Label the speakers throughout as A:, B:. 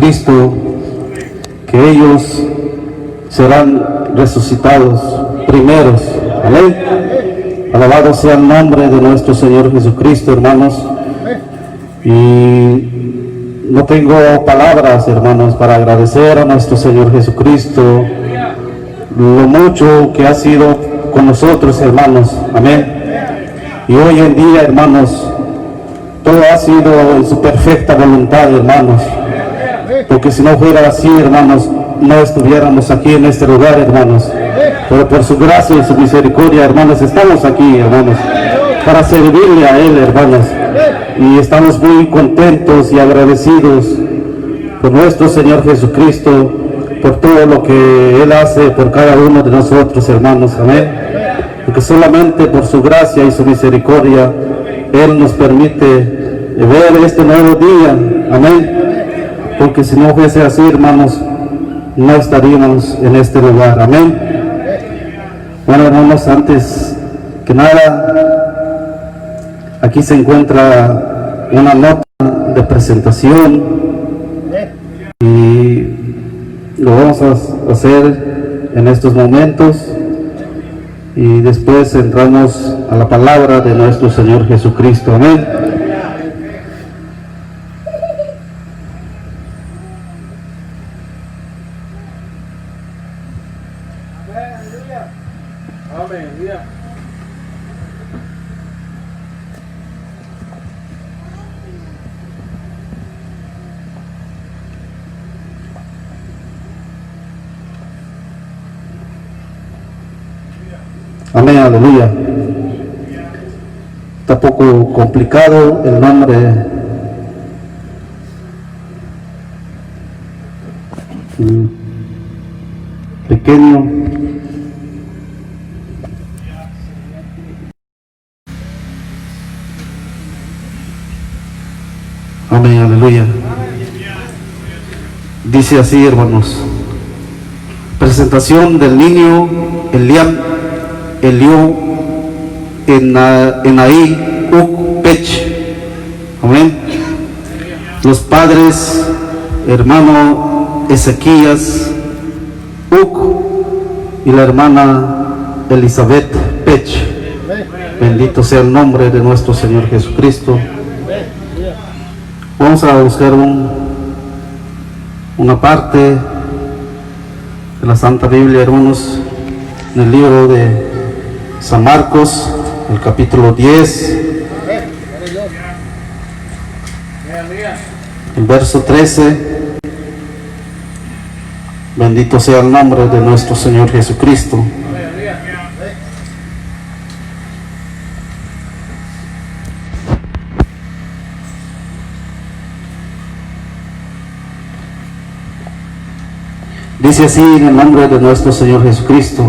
A: Cristo, que ellos serán resucitados primeros. Amén. Alabado sea el nombre de nuestro Señor Jesucristo, hermanos. Y no tengo palabras, hermanos, para agradecer a nuestro Señor Jesucristo lo mucho que ha sido con nosotros, hermanos. Amén. Y hoy en día, hermanos, todo ha sido en su perfecta voluntad, hermanos. Porque si no fuera así, hermanos, no estuviéramos aquí en este lugar, hermanos. Pero por su gracia y su misericordia, hermanos, estamos aquí, hermanos, para servirle a Él, hermanos. Y estamos muy contentos y agradecidos por nuestro Señor Jesucristo, por todo lo que Él hace por cada uno de nosotros, hermanos. Amén. Porque solamente por su gracia y su misericordia, Él nos permite ver este nuevo día. Amén. Porque si no fuese así, hermanos, no estaríamos en este lugar. Amén. Bueno, hermanos, antes que nada, aquí se encuentra una nota de presentación y lo vamos a hacer en estos momentos y después entramos a la palabra de nuestro Señor Jesucristo. Amén. Amén, aleluya. Está poco complicado el nombre. Pequeño. Amén, aleluya. Dice así, hermanos. Presentación del niño Eliam Eliú Enaí Uk Pech. Amén. Los padres, hermano Ezequías Uk y la hermana Elizabeth Pech. Bendito sea el nombre de nuestro Señor Jesucristo. Vamos a buscar una parte de la Santa Biblia, hermanos, en el libro de San Marcos, el capítulo 10, el verso 13. Bendito sea el nombre de nuestro Señor Jesucristo. Dice así en el nombre de nuestro Señor Jesucristo.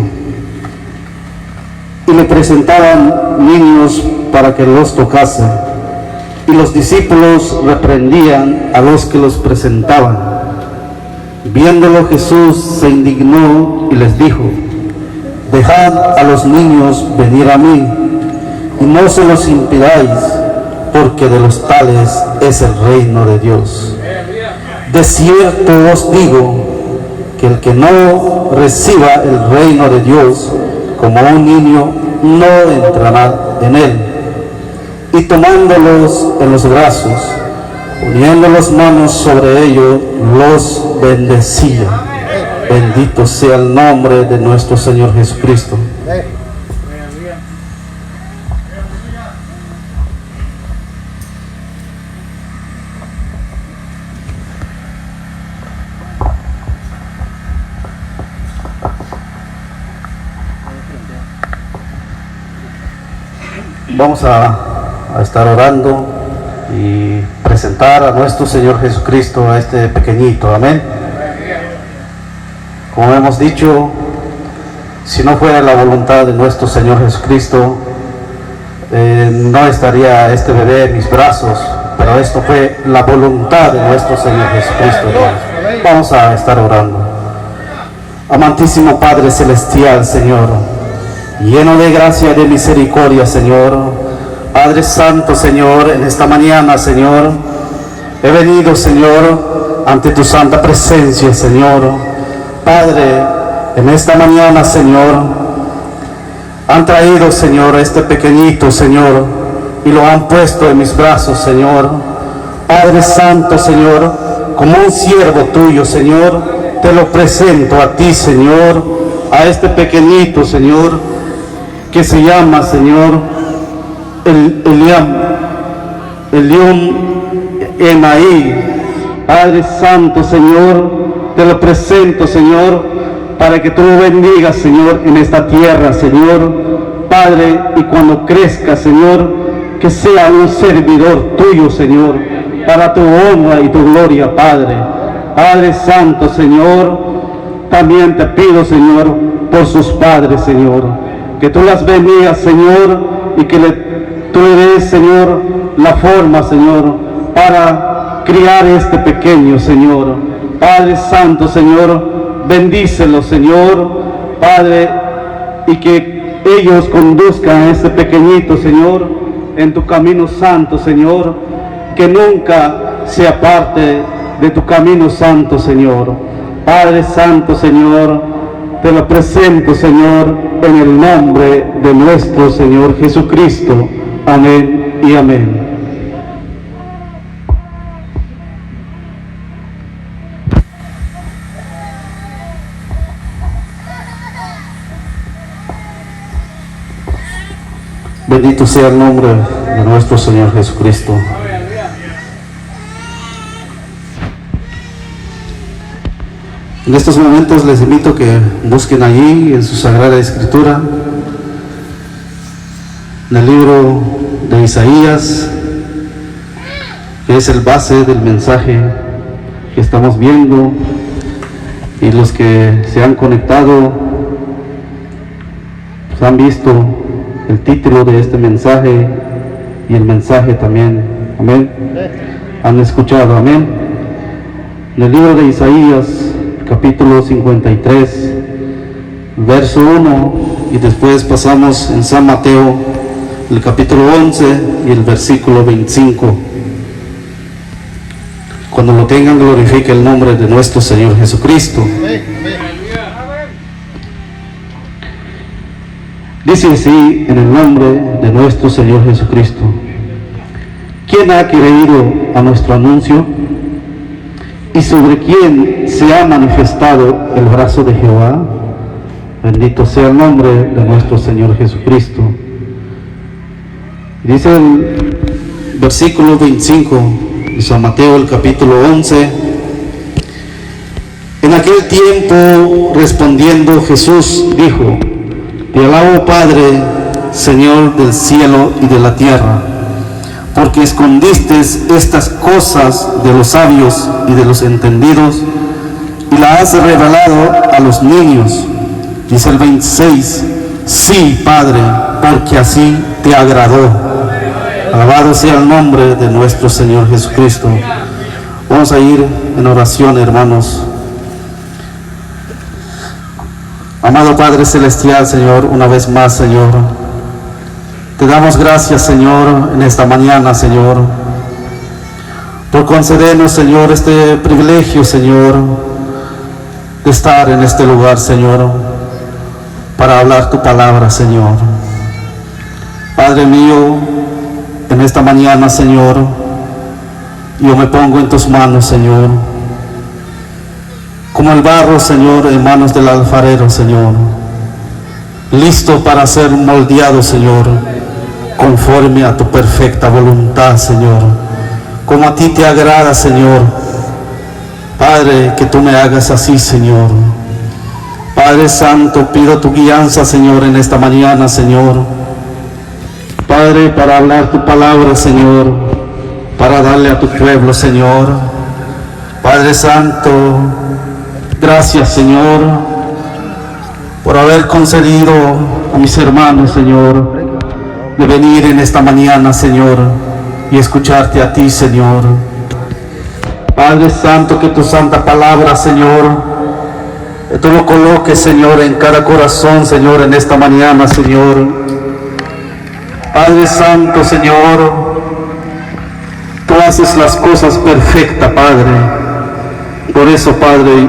A: Y le presentaban niños para que los tocase, y los discípulos reprendían a los que los presentaban. Viéndolo Jesús se indignó y les dijo: dejad a los niños venir a mí, y no se los impidáis, porque de los tales es el reino de Dios. De cierto os digo, que el que no reciba el reino de Dios como un niño, no entrará en él. Y tomándolos en los brazos, poniendo las manos sobre ellos, los bendecía. Bendito sea el nombre de nuestro Señor Jesucristo. Vamos a estar orando y presentar a nuestro Señor Jesucristo, a este pequeñito, amén. Como hemos dicho, si no fuera la voluntad de nuestro Señor Jesucristo, no estaría este bebé en mis brazos, pero esto fue la voluntad de nuestro Señor Jesucristo, hermanos. Vamos a estar orando. Amantísimo Padre Celestial, Señor, lleno de gracia y de misericordia, Señor, Padre Santo, Señor, en esta mañana, Señor, he venido, Señor, ante tu santa presencia, Señor. Padre, en esta mañana, Señor, han traído, Señor, a este pequeñito, Señor, y lo han puesto en mis brazos, Señor. Padre Santo, Señor, como un siervo tuyo, Señor, te lo presento a ti, Señor, a este pequeñito, Señor, que se llama, Señor, Eliam Enaí. Padre Santo, Señor, te lo presento, Señor, para que tú lo bendigas, Señor, en esta tierra, Señor. Padre, y cuando crezca, Señor, que sea un servidor tuyo, Señor, para tu honra y tu gloria, Padre. Padre Santo, Señor, también te pido, Señor, por sus padres, Señor, que tú las bendigas, Señor, y que tú le des, Señor, la forma, Señor, para criar este pequeño, Señor. Padre Santo, Señor, bendícelo, Señor, Padre, y que ellos conduzcan a este pequeñito, Señor, en tu camino santo, Señor, que nunca se aparte de tu camino santo, Señor. Padre Santo, Señor, te lo presento, Señor, en el nombre de nuestro Señor Jesucristo. Amén y amén. Bendito sea el nombre de nuestro Señor Jesucristo. En estos momentos les invito a que busquen allí en su Sagrada Escritura, en el libro de Isaías, que es el base del mensaje que estamos viendo, y los que se han conectado pues han visto el título de este mensaje y el mensaje también, amén, han escuchado, amén. En el libro de Isaías, capítulo 53, verso 1, y después pasamos en San Mateo, el capítulo 11 y el versículo 25. Cuando lo tengan, glorifique el nombre de nuestro Señor Jesucristo. Dice así, en el nombre de nuestro Señor Jesucristo: ¿quién ha creído a nuestro anuncio? ¿Y sobre quién se ha manifestado el brazo de Jehová? Bendito sea el nombre de nuestro Señor Jesucristo. Dice el versículo 25 de San Mateo, el capítulo 11: en aquel tiempo, respondiendo Jesús, dijo: te alabo, Padre, Señor del cielo y de la tierra, porque escondiste estas cosas de los sabios y de los entendidos y las has revelado a los niños. Dice el 26: sí, Padre, porque así te agradó. Alabado sea el nombre de nuestro Señor Jesucristo. Vamos a ir en oración, hermanos. Amado Padre Celestial, Señor, una vez más, Señor, Te damos gracias, Señor, en esta mañana, Señor, por concedernos, Señor, este privilegio, Señor, de estar en este lugar, Señor, para hablar tu palabra, Señor. Padre mío, en esta mañana, Señor, yo me pongo en tus manos, Señor, como el barro, Señor, en manos del alfarero, Señor, listo para ser moldeado, Señor, conforme a tu perfecta voluntad, Señor, como a ti te agrada, Señor. Padre, que tú me hagas así, Señor. Padre Santo, pido tu guianza, Señor, en esta mañana, Señor. Padre, para hablar tu palabra, Señor, para darle a tu pueblo, Señor. Padre Santo, gracias, Señor, por haber concedido a mis hermanos, Señor, de venir en esta mañana, Señor, y escucharte a ti, Señor. Padre Santo, que tu santa palabra, Señor, que tú lo coloques, Señor, en cada corazón, Señor, en esta mañana, Señor. Padre Santo, Señor, tú haces las cosas perfectas, Padre. Por eso, Padre,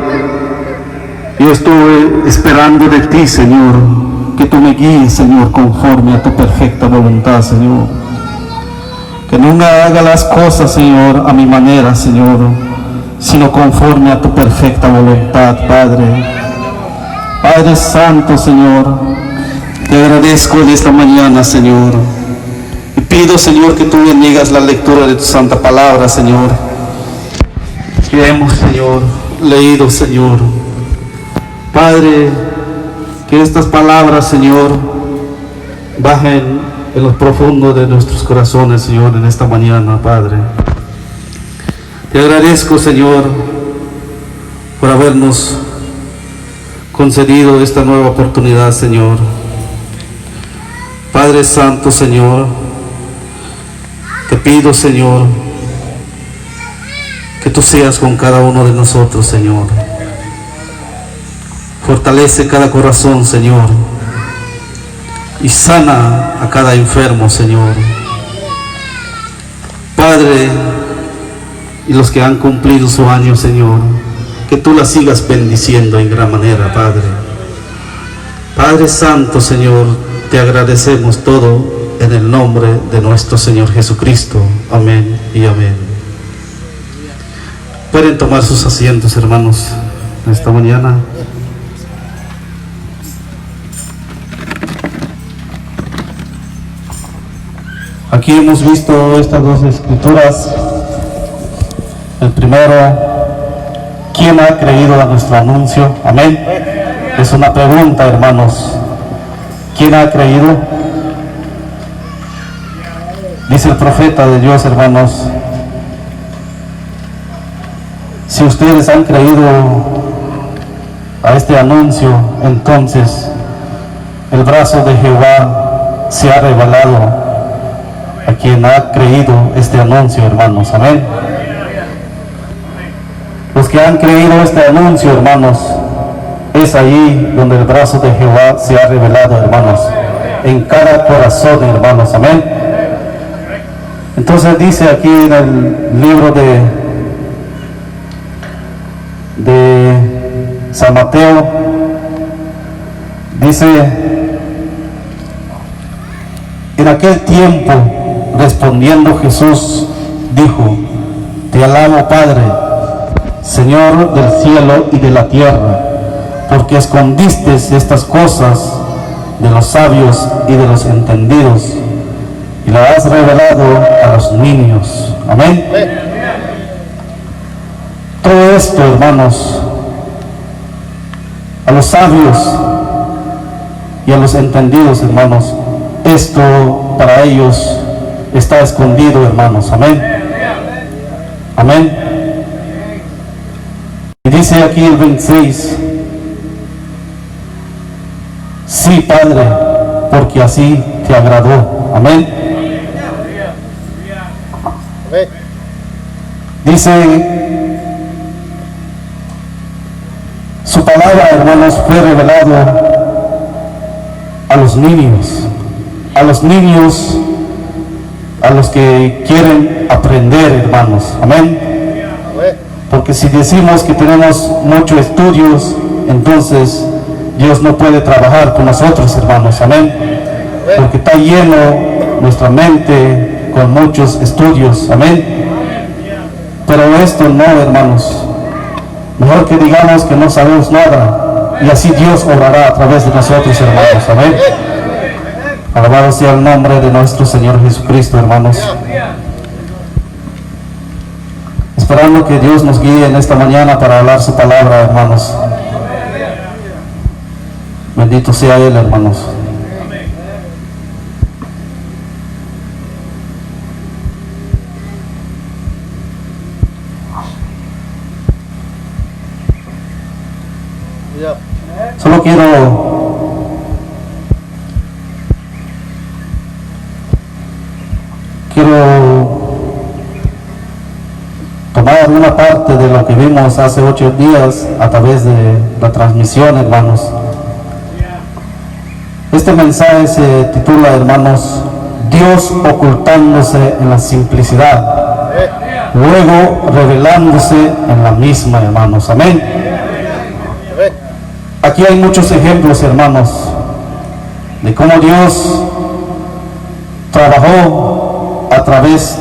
A: yo estuve esperando de ti, Señor, que tú me guíes, Señor, conforme a tu perfecta voluntad, Señor. Que no me haga las cosas, Señor, a mi manera, Señor, sino conforme a tu perfecta voluntad, Padre. Padre Santo, Señor, te agradezco en esta mañana, Señor. Y pido, Señor, que tú bendigas la lectura de tu santa palabra, Señor. Que hemos, Señor, leído, Señor. Padre, que estas palabras, Señor, bajen en lo profundo de nuestros corazones, Señor, en esta mañana, Padre. Te agradezco, Señor, por habernos concedido esta nueva oportunidad, Señor. Padre Santo, Señor, te pido, Señor, que tú seas con cada uno de nosotros, Señor. Fortalece cada corazón, Señor, y sana a cada enfermo, Señor. Padre, y los que han cumplido su año, Señor, que tú las sigas bendiciendo en gran manera, Padre. Padre Santo, Señor, te agradecemos todo en el nombre de nuestro Señor Jesucristo. Amén y amén. Pueden tomar sus asientos, hermanos, esta mañana. Aquí hemos visto estas dos escrituras. El primero, ¿quién ha creído a nuestro anuncio? Amén. Es una pregunta, hermanos. ¿Quién ha creído? Dice el profeta de Dios, hermanos, si ustedes han creído a este anuncio, entonces el brazo de Jehová se ha revelado a quien ha creído este anuncio, hermanos. Amén. Los que han creído este anuncio, hermanos, es ahí donde el brazo de Jehová se ha revelado, hermanos, en cada corazón, hermanos. Amén. Entonces dice aquí en el libro de San Mateo, dice: en aquel tiempo, respondiendo Jesús, dijo: te alabo, Padre, Señor del cielo y de la tierra, porque escondiste estas cosas de los sabios y de los entendidos, y las has revelado a los niños. Amén. Todo esto, hermanos, a los sabios y a los entendidos, hermanos, esto para ellos está escondido, hermanos. Amén. Amén. Y dice aquí el 26: sí, Padre, porque así te agradó. Amén. Dice: su palabra, hermanos, fue revelado a los niños, a los niños, a los que quieren aprender, hermanos. Amén. Porque si decimos que tenemos muchos estudios, entonces Dios no puede trabajar con nosotros, hermanos. Amén. Porque está lleno nuestra mente con muchos estudios. Amén. Pero esto no, hermanos. Mejor que digamos que no sabemos nada, y así Dios obrará a través de nosotros, hermanos. Amén. Alabado sea el nombre de nuestro Señor Jesucristo, hermanos. Esperando que Dios nos guíe en esta mañana para hablar su palabra, hermanos. Bendito sea Él, hermanos. Solo quiero tomar una parte de lo que vimos hace 8 días a través de la transmisión, hermanos. Este mensaje se titula, hermanos, Dios ocultándose en la simplicidad, luego revelándose en la misma, hermanos. Amén. Aquí hay muchos ejemplos, hermanos, de cómo Dios trabajó a través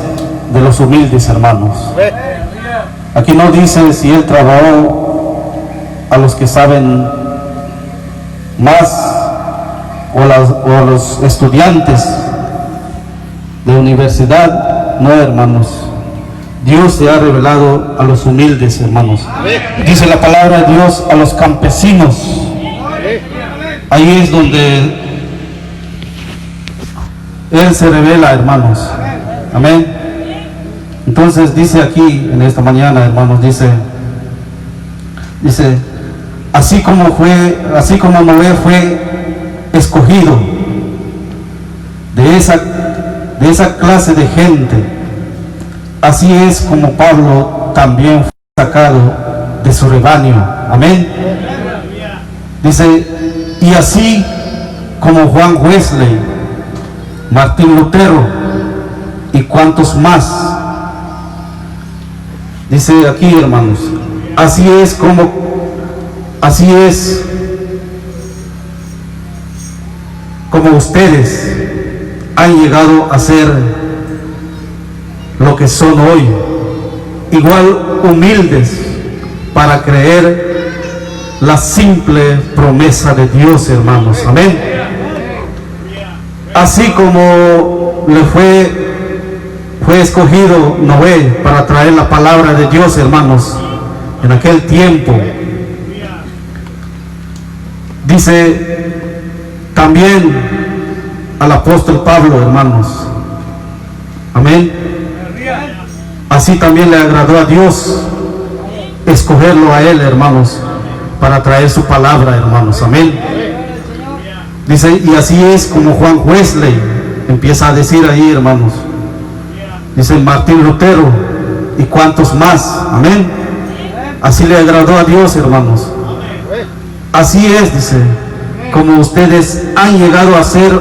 A: de los humildes, hermanos. Aquí no dice si Él trabajó a los que saben más o a los estudiantes de universidad. No, hermanos. Dios se ha revelado a los humildes, hermanos. Dice la palabra de Dios a los campesinos. Ahí es donde Él se revela, hermanos. Amén. Entonces dice aquí en esta mañana, hermanos, dice, así como Noé fue escogido de esa clase de gente, así es como Pablo también fue sacado de su rebaño. Amén. Dice, y así como Juan Wesley, Martín Lutero y cuantos más. Dice aquí, hermanos, así es como ustedes han llegado a ser lo que son hoy, igual humildes para creer la simple promesa de Dios, hermanos. Amén. Así como le fue escogido Noé para traer la palabra de Dios, hermanos, en aquel tiempo. Dice también al apóstol Pablo, hermanos. Amén. Así también le agradó a Dios escogerlo a él, hermanos, para traer su palabra, hermanos. Amén. Dice, y así es como Juan Wesley empieza a decir ahí, hermanos. Dice Martín Lutero y cuantos más. Amén. Así le agradó a Dios, hermanos. Así es, dice, como ustedes han llegado a ser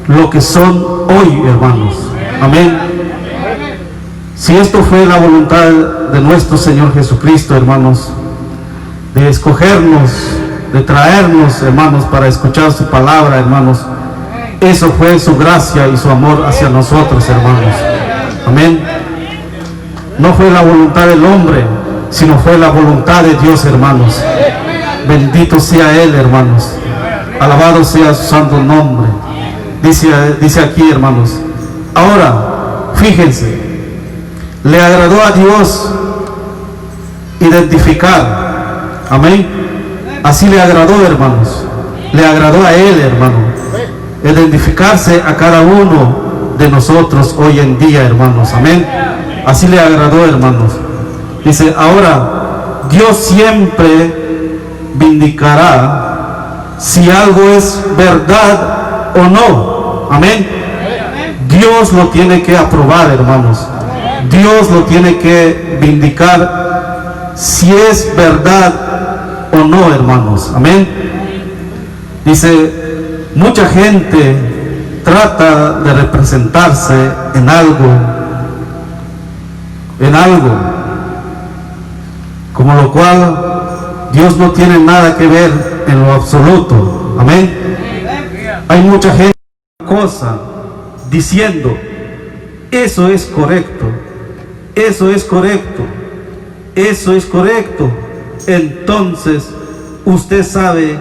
A: lo que son hoy, hermanos. Amén. Si esto fue la voluntad de nuestro Señor Jesucristo, hermanos, de escogernos, de traernos, hermanos, para escuchar su palabra, hermanos, eso fue su gracia y su amor hacia nosotros, hermanos. Amén. No fue la voluntad del hombre, sino fue la voluntad de Dios, hermanos. Bendito sea Él, hermanos. Alabado sea su santo nombre. Dice aquí, hermanos. Ahora, fíjense, le agradó a Dios identificar. Amén. Así le agradó, hermanos. Le agradó a Él, hermano, identificarse a cada uno de nosotros hoy en día, hermanos. Amén. Así le agradó, hermanos. Dice, ahora Dios siempre vindicará si algo es verdad o no. Amén. Dios lo tiene que aprobar, hermanos. Dios lo tiene que vindicar si es verdad o no, hermanos. Amén. Dice, mucha gente trata de representarse en algo, como lo cual Dios no tiene nada que ver en lo absoluto. Amén. Hay mucha gente cosa diciendo, eso es correcto, eso es correcto, eso es correcto. Entonces usted sabe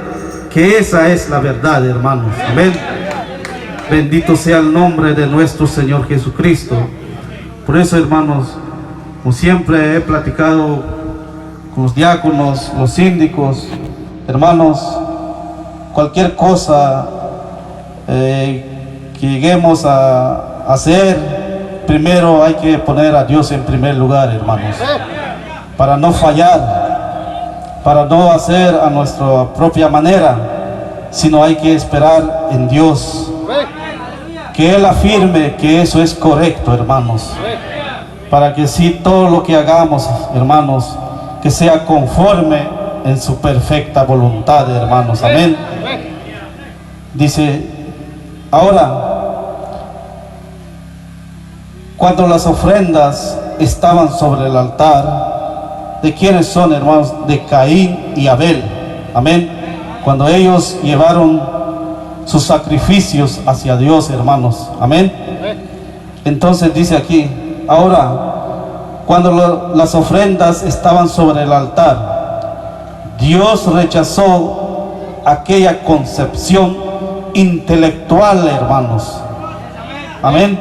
A: que esa es la verdad, hermanos. Amén. Bendito sea el nombre de nuestro Señor Jesucristo. Por eso, hermanos, como siempre he platicado con los diáconos, los síndicos, hermanos, cualquier cosa que lleguemos a hacer, primero hay que poner a Dios en primer lugar, hermanos, para no fallar, para no hacer a nuestra propia manera, sino hay que esperar en Dios, que Él afirme que eso es correcto, hermanos, para que sí todo lo que hagamos, hermanos, que sea conforme en su perfecta voluntad, hermanos. Amén. Dice, ahora, cuando las ofrendas estaban sobre el altar, ¿de quiénes son, hermanos? De Caín y Abel. Amén. Cuando ellos llevaron sus sacrificios hacia Dios, hermanos. Amén. Entonces dice aquí, ahora, cuando las ofrendas estaban sobre el altar, Dios rechazó aquella concepción intelectual, hermanos. Amén.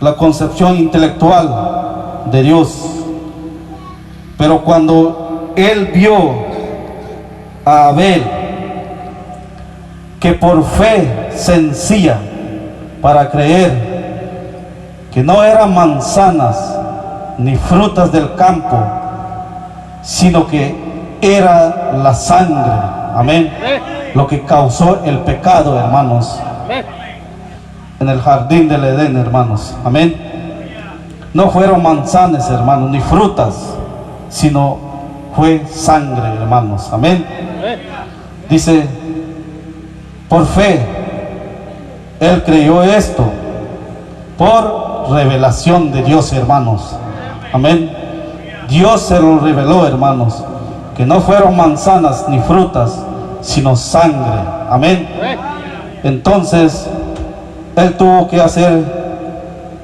A: La concepción intelectual de Dios. Pero cuando Él vio a Abel, que por fe sencilla, para creer que no eran manzanas ni frutas del campo, sino que era la sangre, amén, lo que causó el pecado, hermanos, en el jardín del Edén, hermanos, amén. No fueron manzanas, hermanos, ni frutas, sino fue sangre, hermanos, amén. Dice, por fe Él creyó esto, por revelación de Dios, hermanos, amén. Dios se lo reveló, hermanos, que no fueron manzanas ni frutas, sino sangre, amén. Entonces Él tuvo que hacer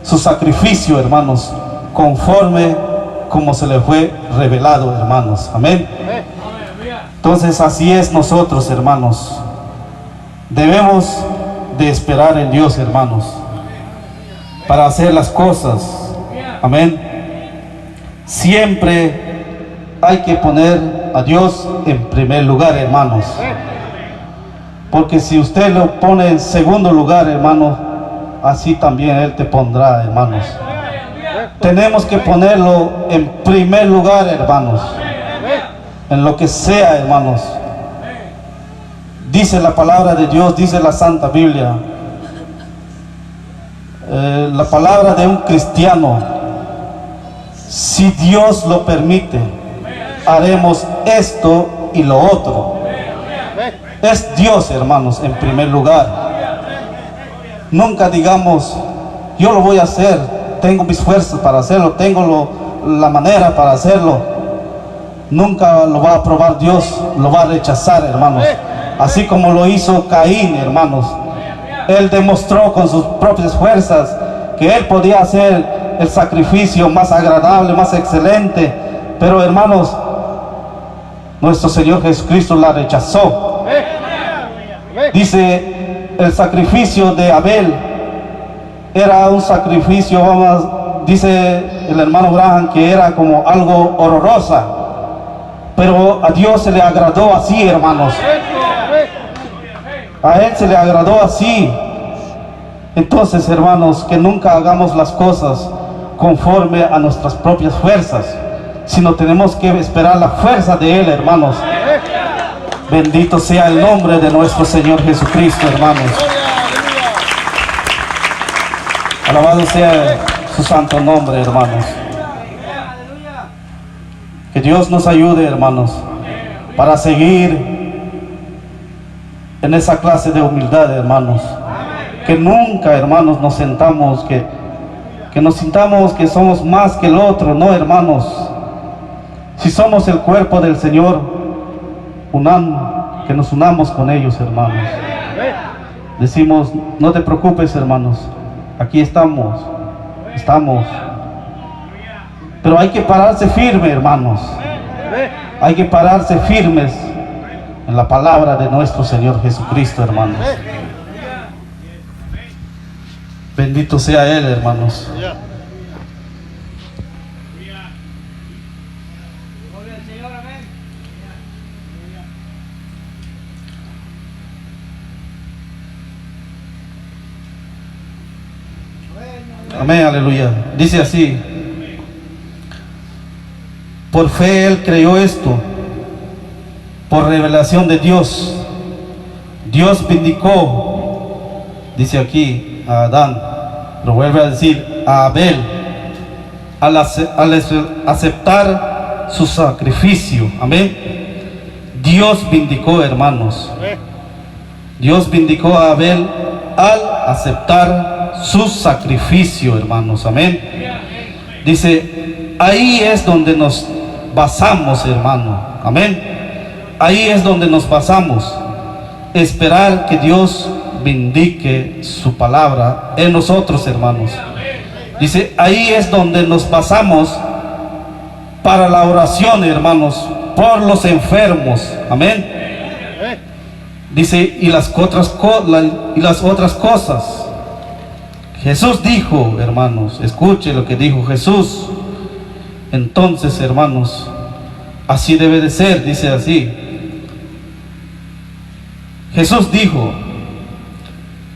A: su sacrificio, hermanos, conforme como se le fue revelado, hermanos, amén. Entonces así es nosotros, hermanos, debemos de esperar en Dios, hermanos, para hacer las cosas, amén. Siempre hay que poner a Dios en primer lugar, hermanos, porque si usted lo pone en segundo lugar, hermanos, así también Él te pondrá, hermanos. Tenemos que ponerlo en primer lugar, hermanos, en lo que sea, hermanos. Dice la palabra de Dios, dice la Santa Biblia, la palabra de un cristiano: si Dios lo permite, haremos esto y lo otro. Es Dios, hermanos, en primer lugar. Nunca digamos, yo lo voy a hacer, tengo mis fuerzas para hacerlo, tengo la manera para hacerlo. Nunca lo va a aprobar Dios, lo va a rechazar, hermanos. Así como lo hizo Caín, hermanos. Él demostró con sus propias fuerzas que él podía hacer el sacrificio más agradable, más excelente. Pero, hermanos, nuestro Señor Jesucristo la rechazó. Dice, el sacrificio de Abel era un sacrificio, dice el hermano Branham, que era como algo horrorosa. Pero a Dios se le agradó así, hermanos. A Él se le agradó así. Entonces, hermanos, que nunca hagamos las cosas conforme a nuestras propias fuerzas, sino tenemos que esperar la fuerza de Él, hermanos. Bendito sea el nombre de nuestro Señor Jesucristo, hermanos. Alabado sea su santo nombre, hermanos. Que Dios nos ayude, hermanos, para seguir en esa clase de humildad, hermanos. Que nunca, hermanos, nos sintamos que somos más que el otro. No, hermanos. Si somos el cuerpo del Señor, que nos unamos con ellos, hermanos. Decimos, no te preocupes, hermanos, aquí estamos. Pero hay que pararse firme, hermanos. Hay que pararse firmes en la palabra de nuestro Señor Jesucristo, hermanos. Bendito sea Él, hermanos. Amén, aleluya. Dice así: por fe él creyó esto, por revelación de Dios. Dios vindicó, dice aquí, a Adán, pero vuelve a decir a Abel, al aceptar su sacrificio. Amén. Dios vindicó, hermanos. Dios vindicó a Abel al aceptar su sacrificio, hermanos. Amén. Dice, ahí es donde nos basamos, hermano. Amén. Ahí es donde nos basamos. Esperar que Dios vindique su palabra en nosotros, hermanos. Dice, ahí es donde nos basamos para la oración, hermanos, por los enfermos. Amén. Dice, y las otras cosas. Jesús dijo, hermanos, escuche lo que dijo Jesús. Entonces, hermanos, así debe de ser, dice así. Jesús dijo,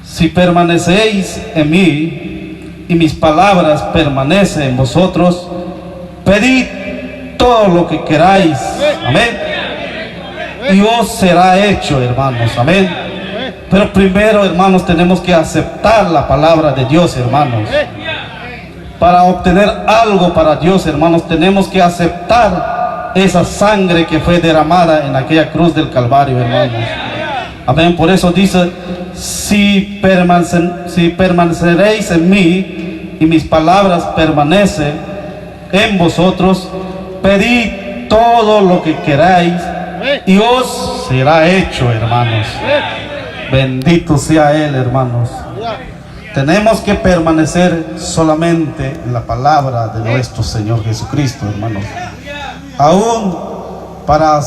A: si permanecéis en mí y mis palabras permanecen en vosotros, pedid todo lo que queráis. Amén. Y os será hecho, hermanos. Amén. Pero primero, hermanos, tenemos que aceptar la palabra de Dios, hermanos. Para obtener algo para Dios, hermanos, tenemos que aceptar esa sangre que fue derramada en aquella cruz del Calvario, hermanos. Amén. Por eso dice, si permaneceréis en mí y mis palabras permanecen en vosotros, pedid todo lo que queráis y os será hecho, hermanos. Bendito sea Él, hermanos. Tenemos que permanecer solamente en la palabra de nuestro Señor Jesucristo, hermanos. Aún para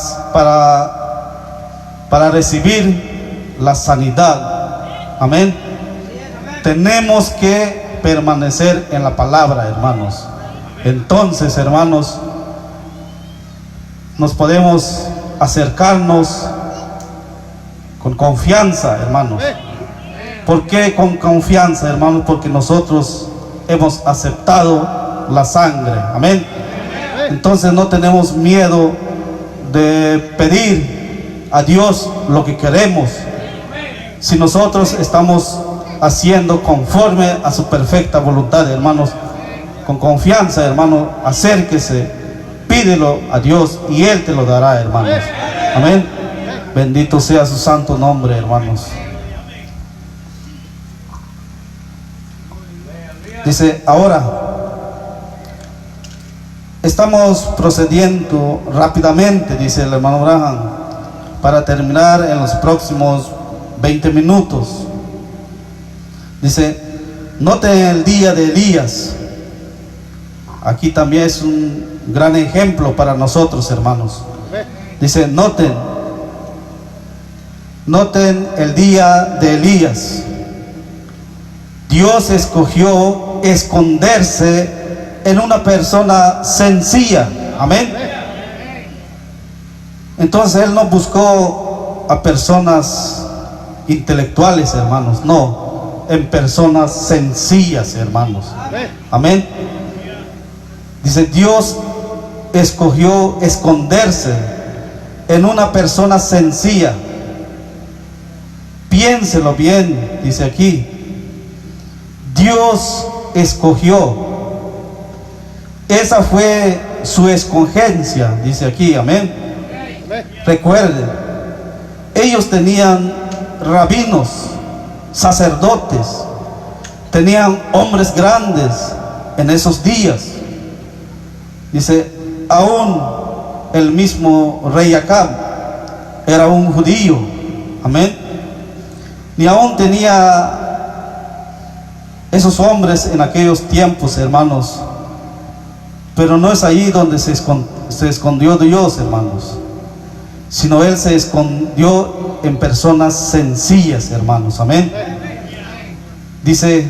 A: recibir la sanidad. Amén. Tenemos que permanecer en la palabra, hermanos. Entonces, hermanos, nos podemos acercarnos con confianza, hermanos. ¿Por qué con confianza, hermanos? Porque nosotros hemos aceptado la sangre. Amén. Entonces no tenemos miedo de pedir a Dios lo que queremos. Si nosotros estamos haciendo conforme a su perfecta voluntad, hermanos, con confianza, hermano, acérquese, pídelo a Dios y Él te lo dará, hermanos. Amén. Bendito sea su santo nombre, hermanos. Dice, ahora estamos procediendo rápidamente, dice el hermano Branham, para terminar en los próximos 20 minutos. Dice, noten el día de Elías. Aquí también es un gran ejemplo para nosotros, hermanos. Dice, noten el día de Elías. Dios escogió esconderse en una persona sencilla. Amén. Entonces Él no buscó a personas intelectuales, hermanos. No, en personas sencillas, hermanos. Amén. Dice, Dios escogió esconderse en una persona sencilla. Piénselo bien, dice aquí. Dios escogió. Esa fue su escogencia, dice aquí. Amén. Recuerden, ellos tenían
B: rabinos, sacerdotes, tenían hombres grandes en esos días. Dice, aún el mismo rey Acab era un judío, amén. Ni aún tenía esos hombres en aquellos tiempos, hermanos. Pero no es ahí donde se escondió Dios, hermanos, sino Él se escondió en personas sencillas, hermanos, amén. Dice,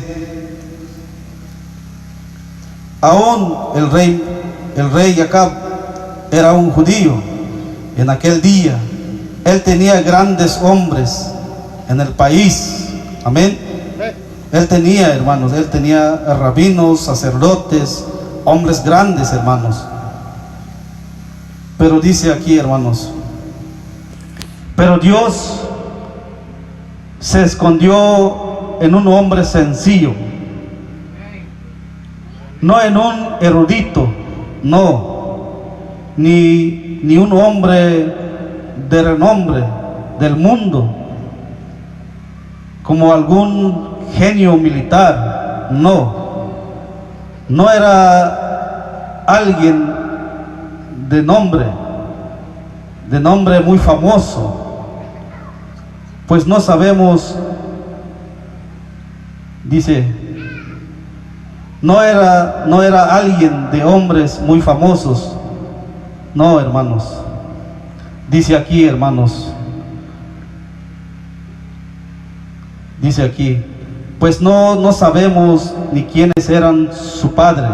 B: aún el rey Acab era un judío en aquel día. Él tenía grandes hombres en el país, amén. Él tenía, hermanos, él tenía rabinos, sacerdotes, hombres grandes, hermanos. Pero dice aquí, hermanos, pero Dios se escondió en un hombre sencillo, no en un erudito, no, ni un hombre de renombre del mundo, como algún genio militar, no era alguien de nombre muy famoso, pues no sabemos, dice, no era alguien de hombres muy famosos, no, hermanos. Dice aquí, hermanos, dice aquí, pues no sabemos ni quiénes eran su padre.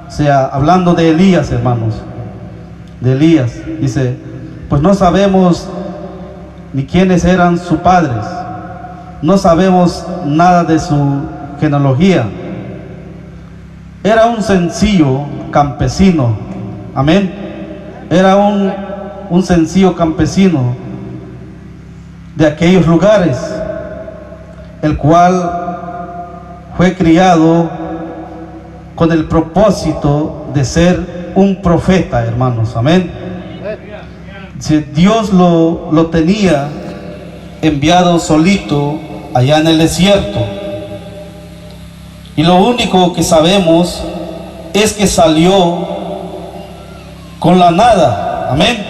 B: O sea, hablando de Elías, hermanos, de Elías, dice, pues no sabemos ni quiénes eran sus padres, no sabemos nada de su genealogía. Era un sencillo campesino, amén. Era un sencillo campesino de aquellos lugares, el cual fue criado con el propósito de ser un profeta, hermanos, amén. Dios lo tenía enviado solito allá en el desierto, y lo único que sabemos es que salió con la nada, amén.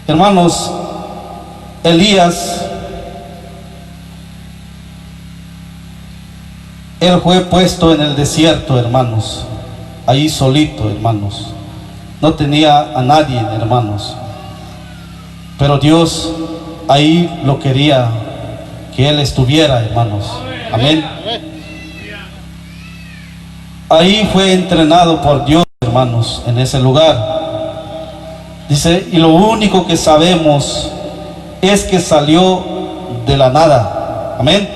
B: Hermanos, Elías, él fue puesto en el desierto, hermanos, ahí solito, hermanos, no tenía a nadie, hermanos, pero Dios ahí lo quería que él estuviera, hermanos, amén. Ahí fue entrenado por Dios, hermanos, en ese lugar. Dice, y lo único que sabemos es que salió de la nada, amén.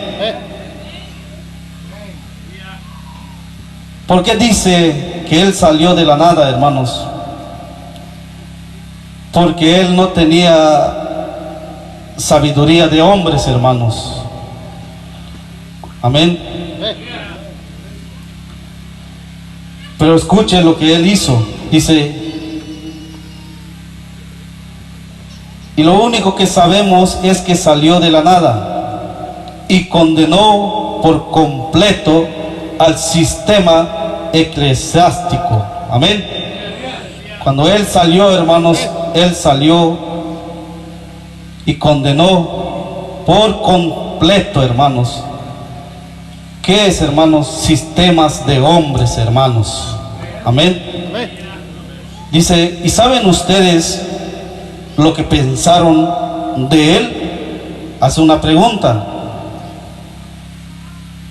B: ¿Por qué dice que él salió de la nada, hermanos? Porque él no tenía sabiduría de hombres, hermanos, amén. Pero escuche lo que él hizo. Dice, y lo único que sabemos es que salió de la nada y condenó por completo al sistema eclesiástico, amén. Cuando él salió, hermanos, él salió y condenó por completo, hermanos. ¿Qué es, hermanos? Sistemas de hombres, hermanos, amén. Dice, ¿y saben ustedes lo que pensaron de él? Hace una pregunta.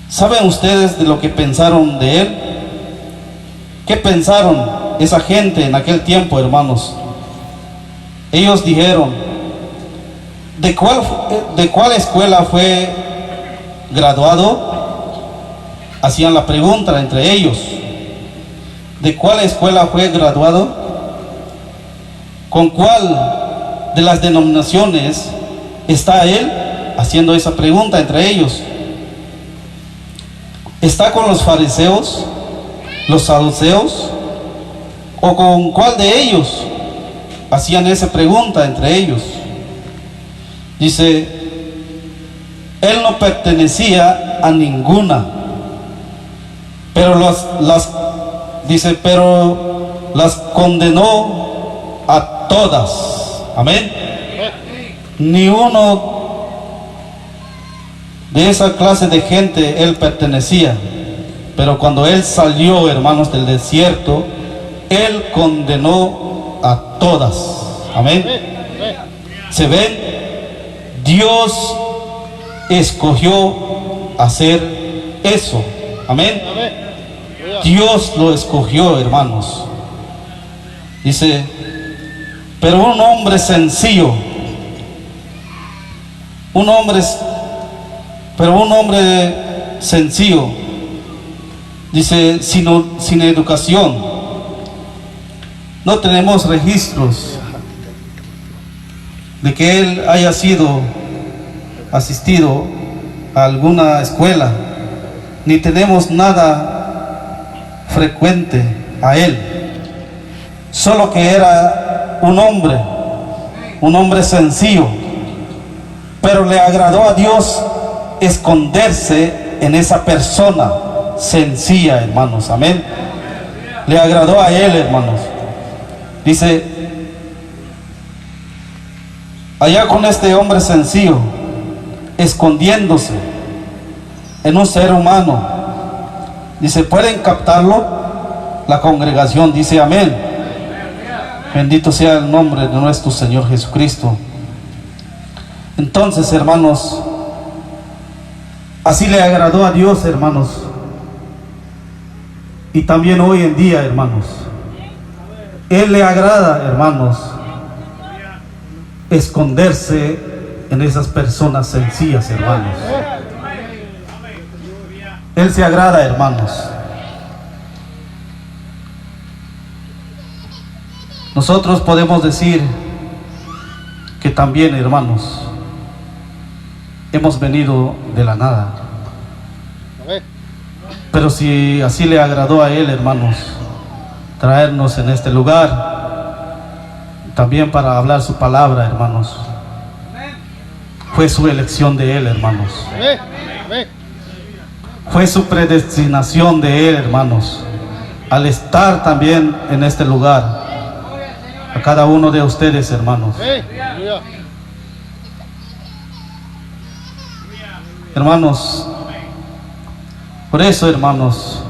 B: ¿Saben ustedes de lo que pensaron de él? ¿Qué pensaron esa gente en aquel tiempo, hermanos? Ellos dijeron, ¿de cuál escuela fue graduado? Hacían la pregunta entre ellos, ¿de cuál escuela fue graduado? ¿Con cuál de las denominaciones está él? Haciendo esa pregunta entre ellos. ¿Está con los fariseos, los saduceos, o con cuál de ellos? Hacían esa pregunta entre ellos. Dice, él no pertenecía a ninguna, pero las condenó a todas. Amén. Ni uno de esa clase de gente él pertenecía, pero cuando él salió, hermanos, del desierto, él condenó a todas. Amén. ¿Se ven? Dios escogió hacer eso. Amén. Dios lo escogió, hermanos. Dice, pero un hombre sencillo, un hombre sencillo, dice, sin educación, no tenemos registros de que él haya sido asistido a alguna escuela, ni tenemos nada frecuente a él, solo que era un hombre sencillo, pero le agradó a Dios esconderse en esa persona sencilla, hermanos. Amén. Le agradó a él, hermanos. Dice, allá con este hombre sencillo, escondiéndose en un ser humano. Dice, ¿pueden captarlo? La congregación dice amén. Bendito sea el nombre de nuestro Señor Jesucristo. Entonces, hermanos, así le agradó a Dios, hermanos. Y también hoy en día, hermanos, Él le agrada, hermanos, esconderse en esas personas sencillas, hermanos. Él se agrada, hermanos. Nosotros podemos decir que también, hermanos, hemos venido de la nada. Pero si así le agradó a Él, hermanos, traernos en este lugar, también para hablar su palabra, hermanos, fue su elección de Él, hermanos. Fue su predestinación de Él, hermanos, al estar también en este lugar. A cada uno de ustedes, hermanos. Hermanos, por eso, hermanos,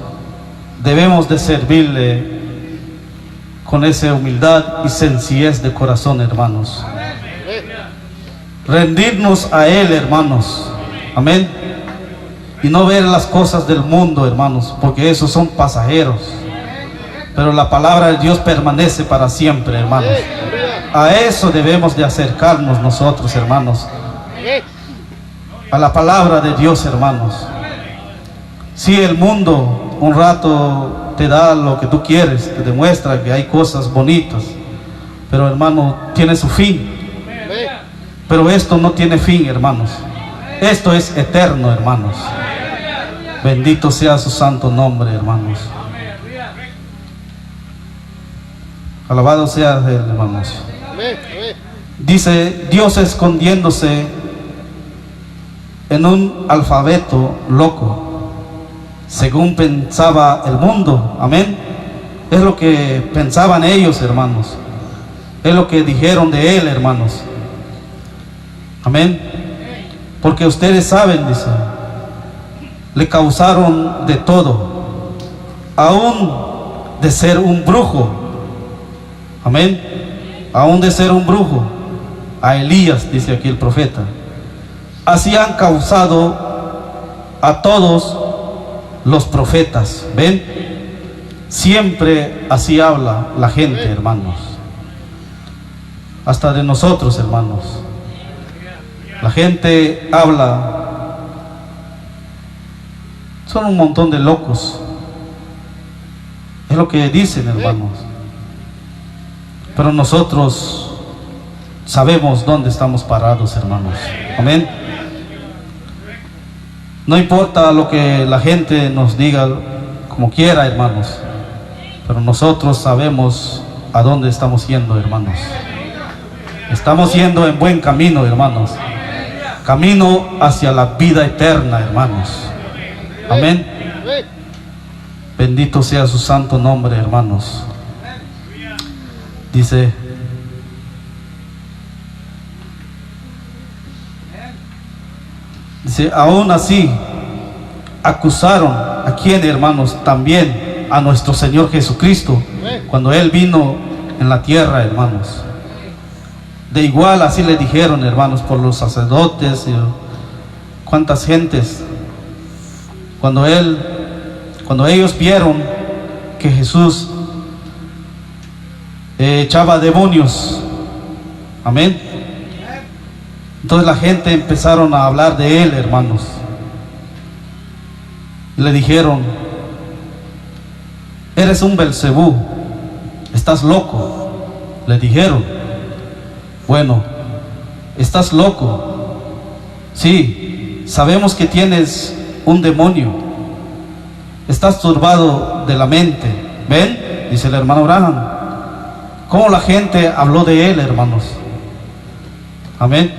B: debemos de servirle con esa humildad y sencillez de corazón, hermanos. Rendirnos a Él, hermanos. Amén. Y no ver las cosas del mundo, hermanos, porque esos son pasajeros. Pero la palabra de Dios permanece para siempre, hermanos. A eso debemos de acercarnos nosotros, hermanos. A la palabra de Dios, hermanos. Si el mundo un rato te da lo que tú quieres, te demuestra que hay cosas bonitas, pero, hermano, tiene su fin. Pero esto no tiene fin, hermanos. Esto es eterno, hermanos. Bendito sea su santo nombre, hermanos. Alabado sea Él, hermanos. Dice, Dios escondiéndose en un alfabeto loco, según pensaba el mundo. Amén. Es lo que pensaban ellos, hermanos. Es lo que dijeron de Él, hermanos. Amén. Porque ustedes saben, dice, le causaron de todo, aún de ser un brujo. Amén. Aún de ser un brujo, a Elías, dice aquí el profeta. Así han causado a todos los profetas. ¿Ven? Siempre así habla la gente, hermanos. Hasta de nosotros, hermanos. La gente habla. Son un montón de locos. Es lo que dicen, hermanos. Pero nosotros sabemos dónde estamos parados, hermanos. Amén. No importa lo que la gente nos diga, como quiera, hermanos. Pero nosotros sabemos a dónde estamos yendo, hermanos. Estamos yendo en buen camino, hermanos. camino hacia la vida eterna, hermanos. Amén. Bendito sea su santo nombre, hermanos. Dice: aún así acusaron a quién, hermanos, también a nuestro Señor Jesucristo cuando Él vino en la tierra, hermanos. De igual así le dijeron, hermanos, por los sacerdotes y cuántas gentes, cuando ellos vieron que Jesús echaba demonios. Amén. Entonces la gente empezaron a hablar de Él, hermanos. Y le dijeron: eres un Belcebú, estás loco. Le dijeron: bueno, estás loco. Sí, sabemos que tienes un demonio. Estás turbado de la mente. ¿Ven? Dice el hermano Branham. ¿Cómo la gente habló de Él, hermanos? Amén.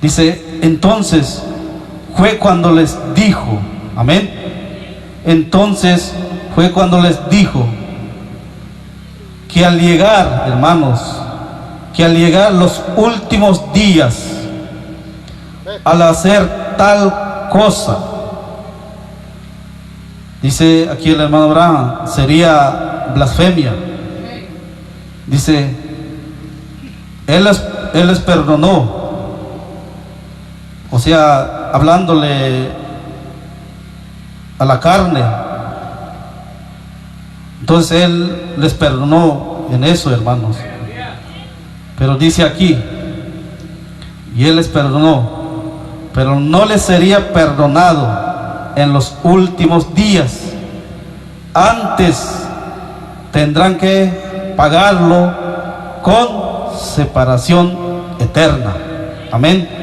B: Dice: entonces fue cuando les dijo, amén. Entonces fue cuando les dijo que al llegar, hermanos, que al llegar los últimos días, al hacer tal cosa, dice aquí el hermano Abraham, sería blasfemia. Dice: él les perdonó. O sea, hablándole a la carne. Entonces Él les perdonó en eso, hermanos. Pero dice aquí: y Él les perdonó, pero no les sería perdonado en los últimos días. Antes tendrán que pagarlo con separación eterna. Amén.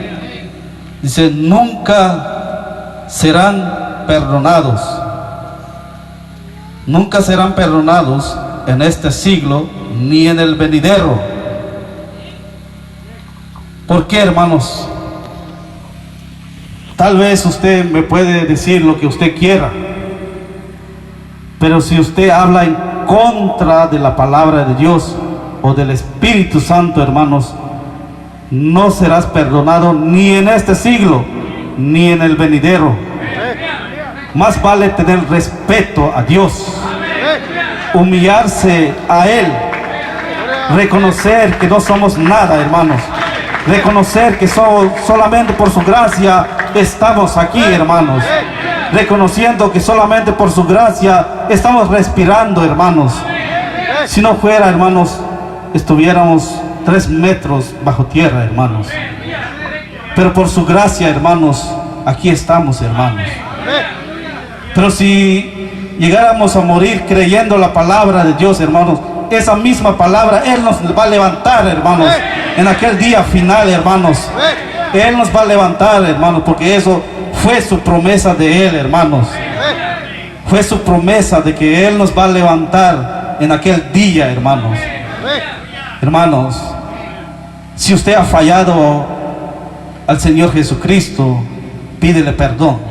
B: Dice: nunca serán perdonados. Nunca serán perdonados en este siglo ni en el venidero. ¿Por qué, hermanos? Tal vez usted me puede decir lo que usted quiera, pero si usted habla en contra de la palabra de Dios o del Espíritu Santo, hermanos, no serás perdonado ni en este siglo ni en el venidero. Más vale tener respeto a Dios, humillarse a Él, reconocer que no somos nada, hermanos, reconocer que solamente por su gracia estamos aquí, hermanos, reconociendo que solamente por su gracia estamos respirando, hermanos. Si no fuera, hermanos, estuviéramos 3 metros bajo tierra, hermanos. Pero por su gracia, hermanos, aquí estamos, hermanos. Pero si llegáramos a morir creyendo la palabra de Dios, hermanos, esa misma palabra Él nos va a levantar, hermanos, en aquel día final, hermanos. Él nos va a levantar, hermanos, porque eso fue su promesa de Él, hermanos. Fue su promesa de que Él nos va a levantar en aquel día, hermanos. Hermanos, si usted ha fallado al Señor Jesucristo, pídele perdón.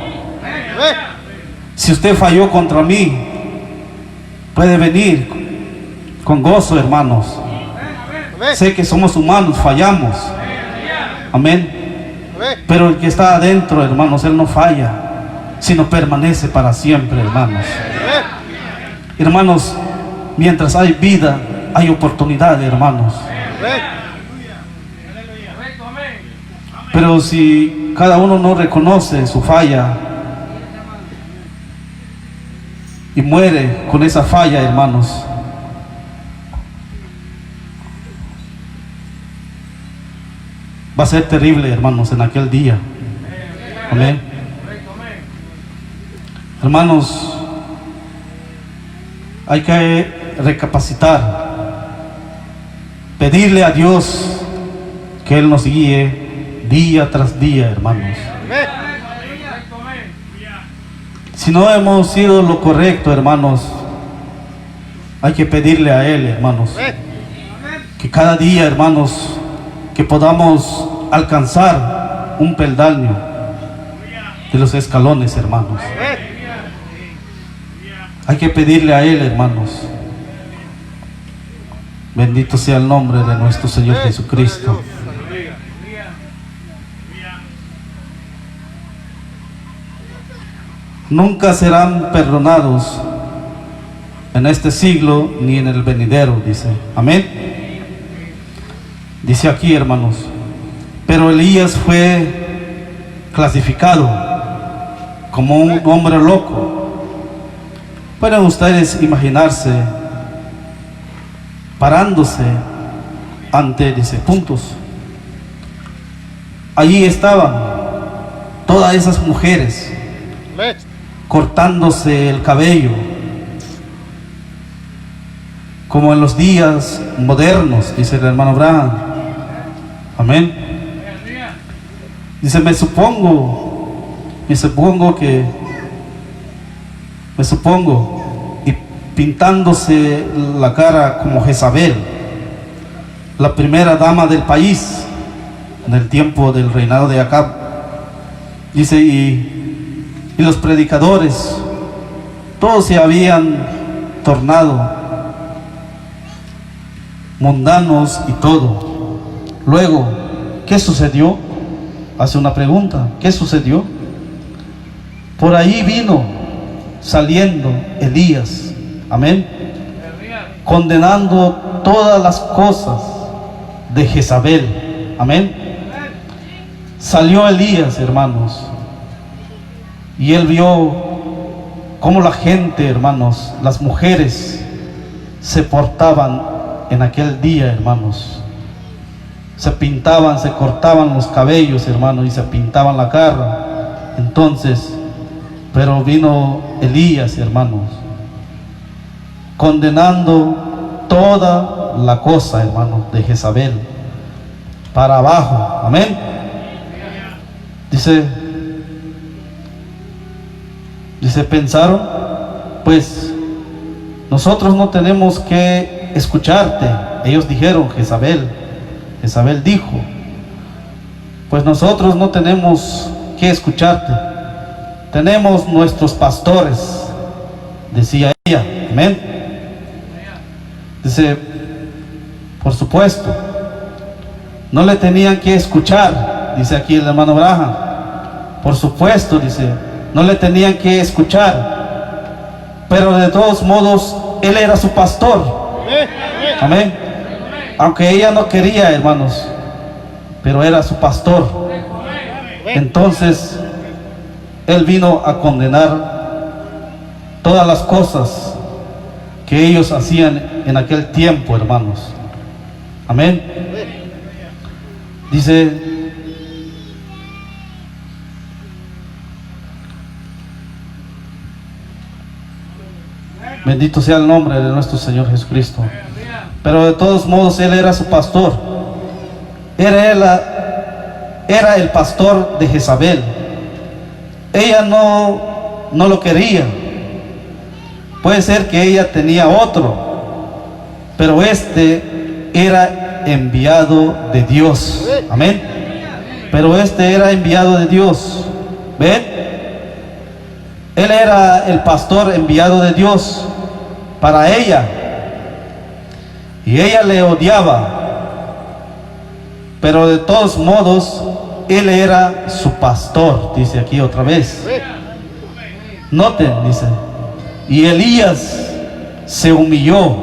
B: Si usted falló contra mí, puede venir con gozo, hermanos. Sé que somos humanos, fallamos. Amén. Pero el que está adentro, hermanos, Él no falla, sino permanece para siempre, hermanos. Hermanos, mientras hay vida, hay oportunidad, hermanos. Pero si cada uno no reconoce su falla y muere con esa falla, hermanos, va a ser terrible, hermanos, en aquel día. Amén. Hermanos, hay que recapacitar, pedirle a Dios que Él nos guíe día tras día, hermanos. Si no hemos sido lo correcto, hermanos, hay que pedirle a Él, hermanos, que cada día, hermanos, que podamos alcanzar un peldaño de los escalones, hermanos. Hay que pedirle a Él, hermanos. Bendito sea el nombre de nuestro Señor Jesucristo. Nunca serán perdonados en este siglo ni en el venidero, dice. Amén. Dice aquí, hermanos, pero Elías fue clasificado como un hombre loco. Pueden ustedes imaginarse parándose ante, dice, puntos. Allí estaban todas esas mujeres cortándose el cabello, como en los días modernos, dice el hermano Abraham. Amén. Dice, me supongo, y pintándose la cara como Jezabel, la primera dama del país en el tiempo del reinado de Acab. Dice, y los predicadores, todos se habían tornado mundanos y todo. Luego, ¿qué sucedió? Hace una pregunta, ¿qué sucedió? Por ahí vino saliendo Elías, amén, condenando todas las cosas de Jezabel, amén. Salió Elías, hermanos, y él vio cómo la gente, hermanos, las mujeres se portaban en aquel día, hermanos. Se pintaban, se cortaban los cabellos, hermanos, y se pintaban la cara. Entonces, pero vino Elías, hermanos, condenando toda la cosa, hermanos, de Jezabel para abajo, amén. Dice, pensaron, pues nosotros no tenemos que escucharte. Ellos dijeron, Jezabel dijo, pues nosotros no tenemos que escucharte. Tenemos nuestros pastores, decía ella, amén. Dice, por supuesto, no le tenían que escuchar, dice aquí el hermano Abraham. Por supuesto, dice, no le tenían que escuchar, pero de todos modos, él era su pastor, amén. Aunque ella no quería, hermanos, pero era su pastor. Entonces, él vino a condenar todas las cosas que ellos hacían en aquel tiempo, hermanos. Amén. Dice, bendito sea el nombre de nuestro Señor Jesucristo. Pero de todos modos, él era su pastor. Era el pastor de Jezabel. Ella no lo quería. Puede ser que ella tenía otro, pero este era enviado de Dios. Amén. Pero este era enviado de Dios. ¿Ven? Él era el pastor enviado de Dios para ella. Y ella le odiaba. Pero de todos modos, él era su pastor, dice aquí otra vez. Noten, dice, y Elías se humilló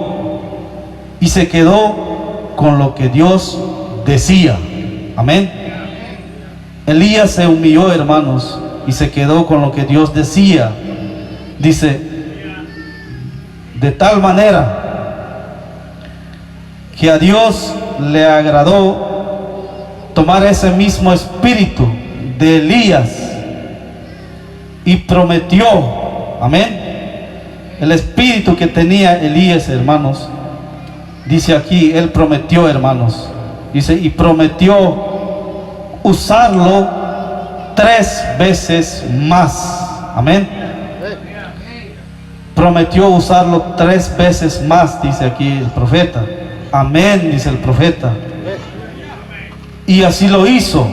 B: y se quedó con lo que Dios decía. Amén. Elías se humilló, hermanos, y se quedó con lo que Dios decía. Dice, de tal manera que a Dios le agradó tomar ese mismo espíritu de Elías y prometió, amén, el espíritu que tenía Elías, hermanos. Dice aquí, él prometió, hermanos, dice, y prometió usarlo 3 veces más, amén. Prometió usarlo 3 veces más, dice aquí el profeta. Amén, dice el profeta. Y así lo hizo.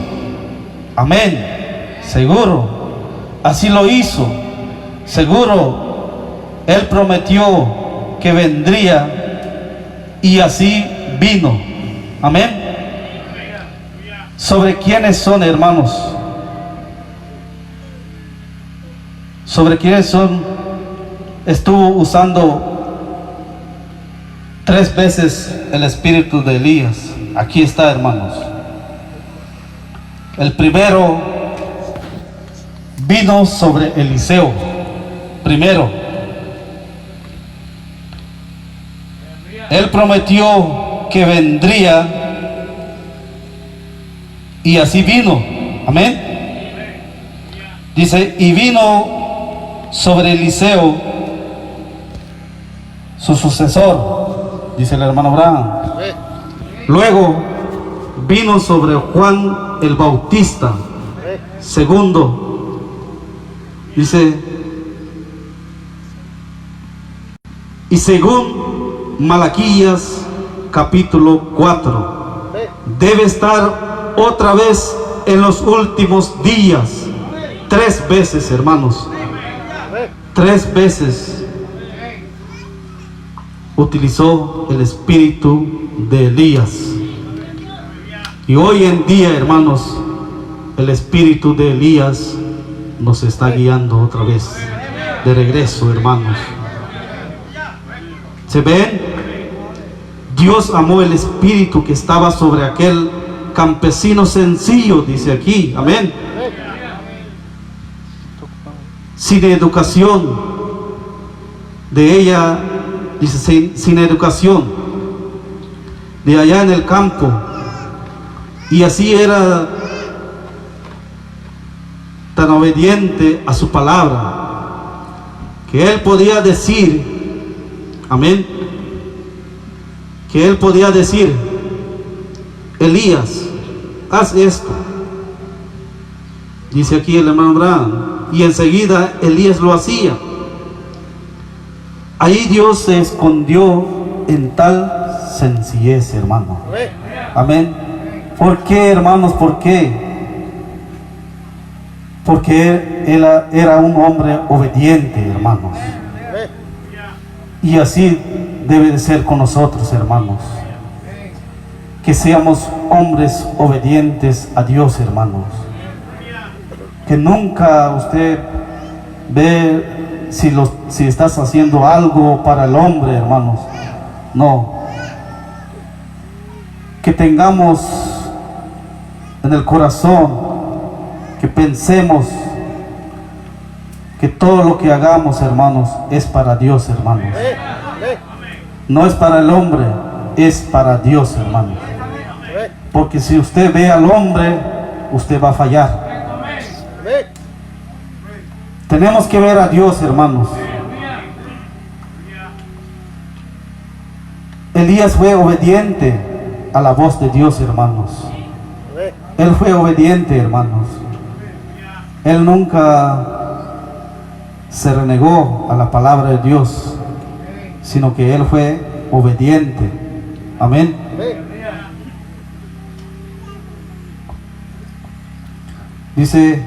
B: Amén. Seguro. Así lo hizo. Seguro. Él prometió que vendría y así vino. Amén. ¿Sobre quiénes son, hermanos? ¿Sobre quiénes son? Estuvo usando 3 veces el espíritu de Elías. Aquí está, hermanos. El primero vino sobre Eliseo. Primero. Él prometió que vendría y así vino. Amén. Dice, y vino sobre Eliseo, su sucesor, dice el hermano Abraham. Luego vino sobre Juan el Bautista. Segundo, dice, y según Malaquías capítulo 4, debe estar otra vez en los últimos días. 3 veces, hermanos. 3 veces utilizó el espíritu de Elías. Y hoy en día, hermanos, el espíritu de Elías nos está guiando otra vez de regreso, hermanos. ¿Se ven? Dios amó el espíritu que estaba sobre aquel campesino sencillo, dice aquí. Amén. Sin educación de ella, dice, sin educación, de allá en el campo. Y así era tan obediente a su palabra, que él podía decir, amén, que él podía decir, Elías, haz esto. Dice aquí el hermano Abraham, y enseguida Elías lo hacía. Ahí Dios se escondió en tal sencillez, hermano. Amén. ¿Por qué, hermanos? ¿Por qué? Porque él era un hombre obediente, hermanos. Y así debe de ser con nosotros, hermanos. Que seamos hombres obedientes a Dios, hermanos. Que nunca usted ve si estás haciendo algo para el hombre, hermanos. No. Que tengamos en el corazón, que pensemos que todo lo que hagamos, hermanos, es para Dios, hermanos. No es para el hombre, es para Dios, hermanos. Porque si usted ve al hombre, usted va a fallar. Tenemos que ver a Dios, hermanos. Elías fue obediente a la voz de Dios, hermanos. Él fue obediente, hermanos. Él nunca se renegó a la palabra de Dios, sino que él fue obediente. Amén. Dice,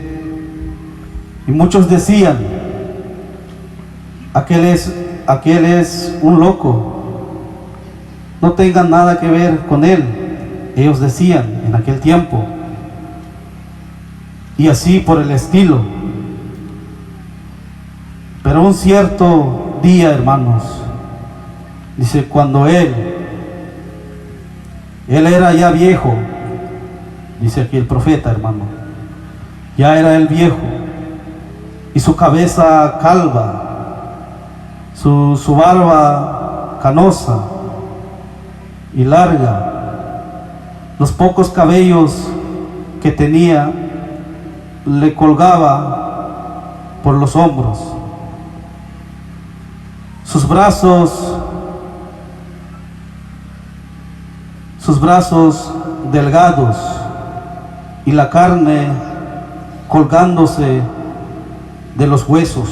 B: y muchos decían, aquel es un loco, no tengan nada que ver con él. Ellos decían en aquel tiempo, y así por el estilo. Pero un cierto día, hermanos, dice, cuando él era ya viejo, dice aquí el profeta, hermano, ya era el viejo, y su cabeza calva, su barba canosa y larga, los pocos cabellos que tenía le colgaba por los hombros, sus brazos delgados y la carne colgándose de los huesos.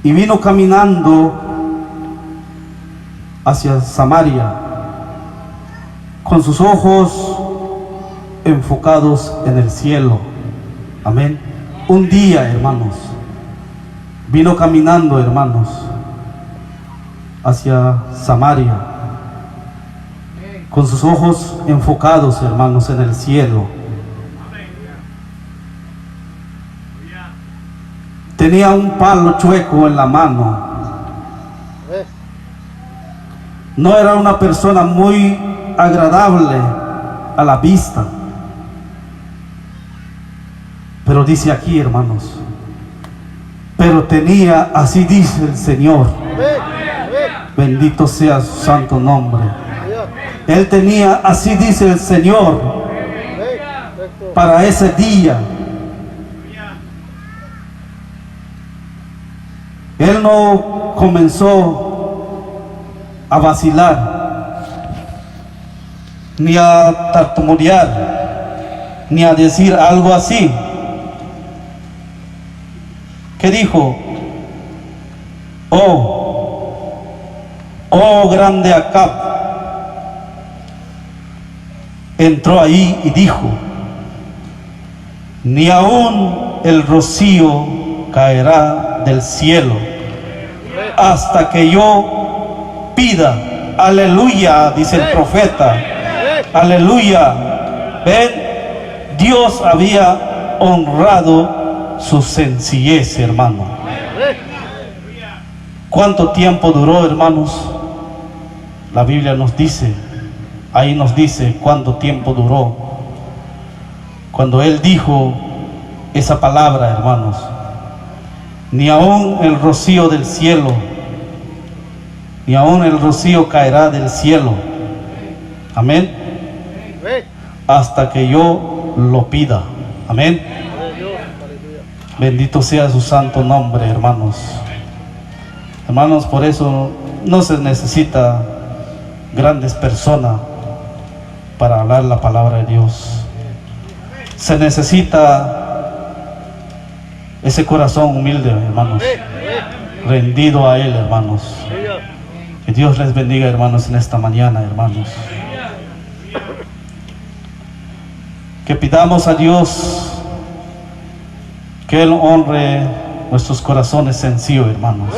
B: Y vino caminando hacia Samaria, con sus ojos enfocados en el cielo. Amén. Un día, hermanos, vino caminando, hermanos, hacia Samaria, con sus ojos enfocados, hermanos, en el cielo. Tenía un palo chueco en la mano. No era una persona muy agradable a la vista. Pero dice aquí, hermanos, pero tenía, así dice el Señor, bendito sea su santo nombre. Él tenía, así dice el Señor, para ese día. Él no comenzó a vacilar, ni a tartamudear, ni a decir algo así. ¿Qué dijo? Oh grande Acab. Entró ahí y dijo: ni aún el rocío caerá del cielo hasta que yo pida. Aleluya, dice el profeta. Aleluya. Ven, Dios había honrado su sencillez, hermano. ¿Cuánto tiempo duró, hermanos? La Biblia nos dice, ahí nos dice cuánto tiempo duró. Cuando Él dijo esa palabra, hermanos: ni aún el rocío del cielo, ni aún el rocío caerá del cielo. Amén. Hasta que yo lo pida. Amén. Bendito sea su santo nombre, hermanos. Hermanos, por eso no se necesita grandes personas para hablar la palabra de Dios. Se necesita ese corazón humilde, hermanos, rendido a Él, hermanos. Que Dios les bendiga, hermanos, en esta mañana, hermanos. Que pidamos a Dios que Él honre nuestros corazones sencillos, hermanos.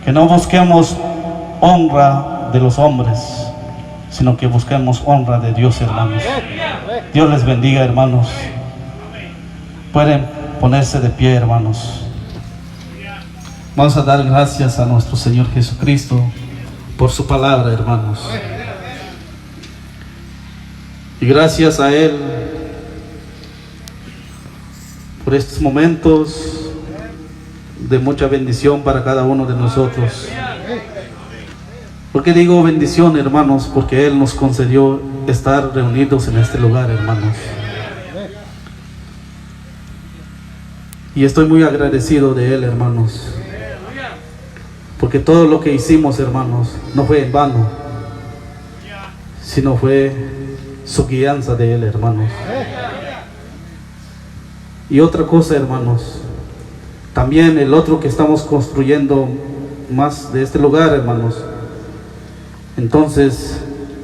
B: Que no busquemos honra de los hombres, sino que busquemos honra de Dios, hermanos. Dios les bendiga, hermanos. Pueden ponerse de pie, hermanos. Vamos a dar gracias a nuestro Señor Jesucristo por su palabra, hermanos. Y gracias a Él por estos momentos de mucha bendición para cada uno de nosotros. ¿Por qué digo bendición, hermanos? Porque Él nos concedió estar reunidos en este lugar, hermanos. Y estoy muy agradecido de Él, hermanos. Porque todo lo que hicimos, hermanos, no fue en vano, sino fue su guianza de Él, hermanos. Y otra cosa, hermanos, también el otro que estamos construyendo más de este lugar, hermanos. Entonces,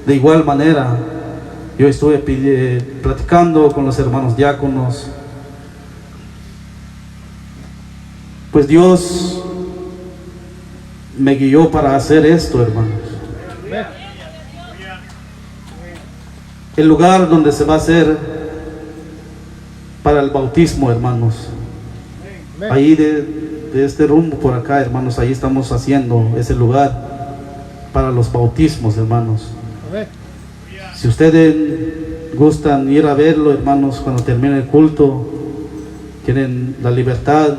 B: de igual manera, yo estuve platicando con los hermanos diáconos. Pues Dios me guió para hacer esto, hermanos. El lugar donde se va a hacer para el bautismo, hermanos. Ahí de este rumbo por acá, hermanos, ahí estamos haciendo ese lugar para los bautismos, hermanos. Si ustedes gustan ir a verlo, hermanos, cuando termine el culto, tienen la libertad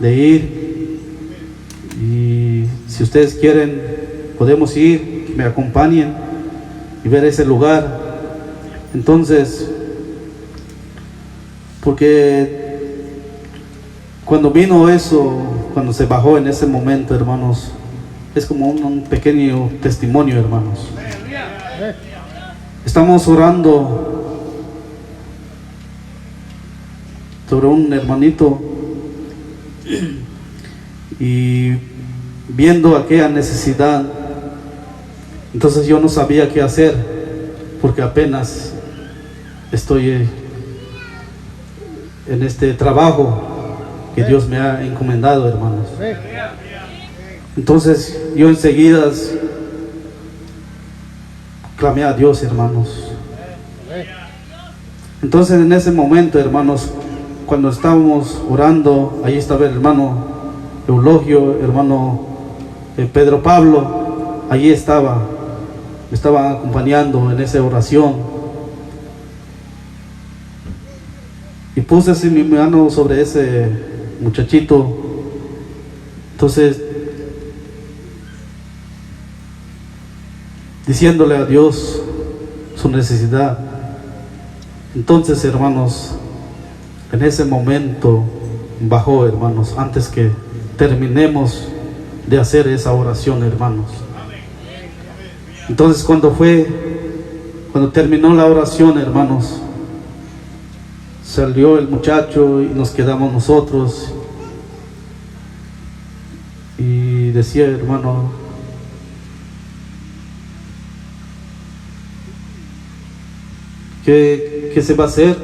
B: de ir. Y si ustedes quieren, podemos ir, que me acompañen y ver ese lugar. Entonces, porque cuando vino eso, cuando se bajó en ese momento, hermanos, es como un pequeño testimonio, hermanos. Estamos orando sobre un hermanito y viendo aquella necesidad, entonces yo no sabía qué hacer, porque apenas
A: estoy en este trabajo que Dios me ha encomendado, hermanos. Entonces yo enseguida clamé a Dios, hermanos. Entonces en ese momento, hermanos, cuando estábamos orando, ahí estaba el hermano Eulogio, hermano Pedro Pablo, allí estaba, me estaban acompañando en esa oración. Y puse así mi mano sobre ese muchachito. Entonces, diciéndole a Dios su necesidad. Entonces, hermanos, en ese momento bajó, hermanos, antes que terminemos de hacer esa oración, hermanos. Entonces, cuando terminó la oración, hermanos, salió el muchacho y nos quedamos nosotros. Y decía, hermano, ¿qué se va a hacer?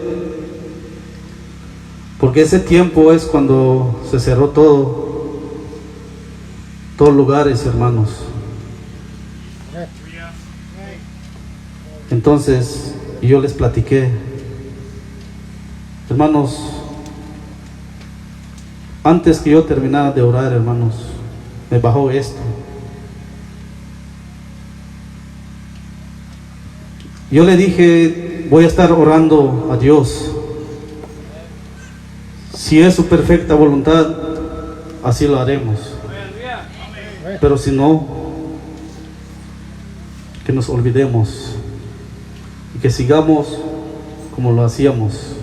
A: Porque ese tiempo es cuando se cerró todos lugares, hermanos. Entonces, yo les platiqué, hermanos, antes que yo terminara de orar, hermanos, me bajó esto. Yo le dije, voy a estar orando a Dios. Si es su perfecta voluntad, así lo haremos. Pero si no, que nos olvidemos y que sigamos como lo hacíamos.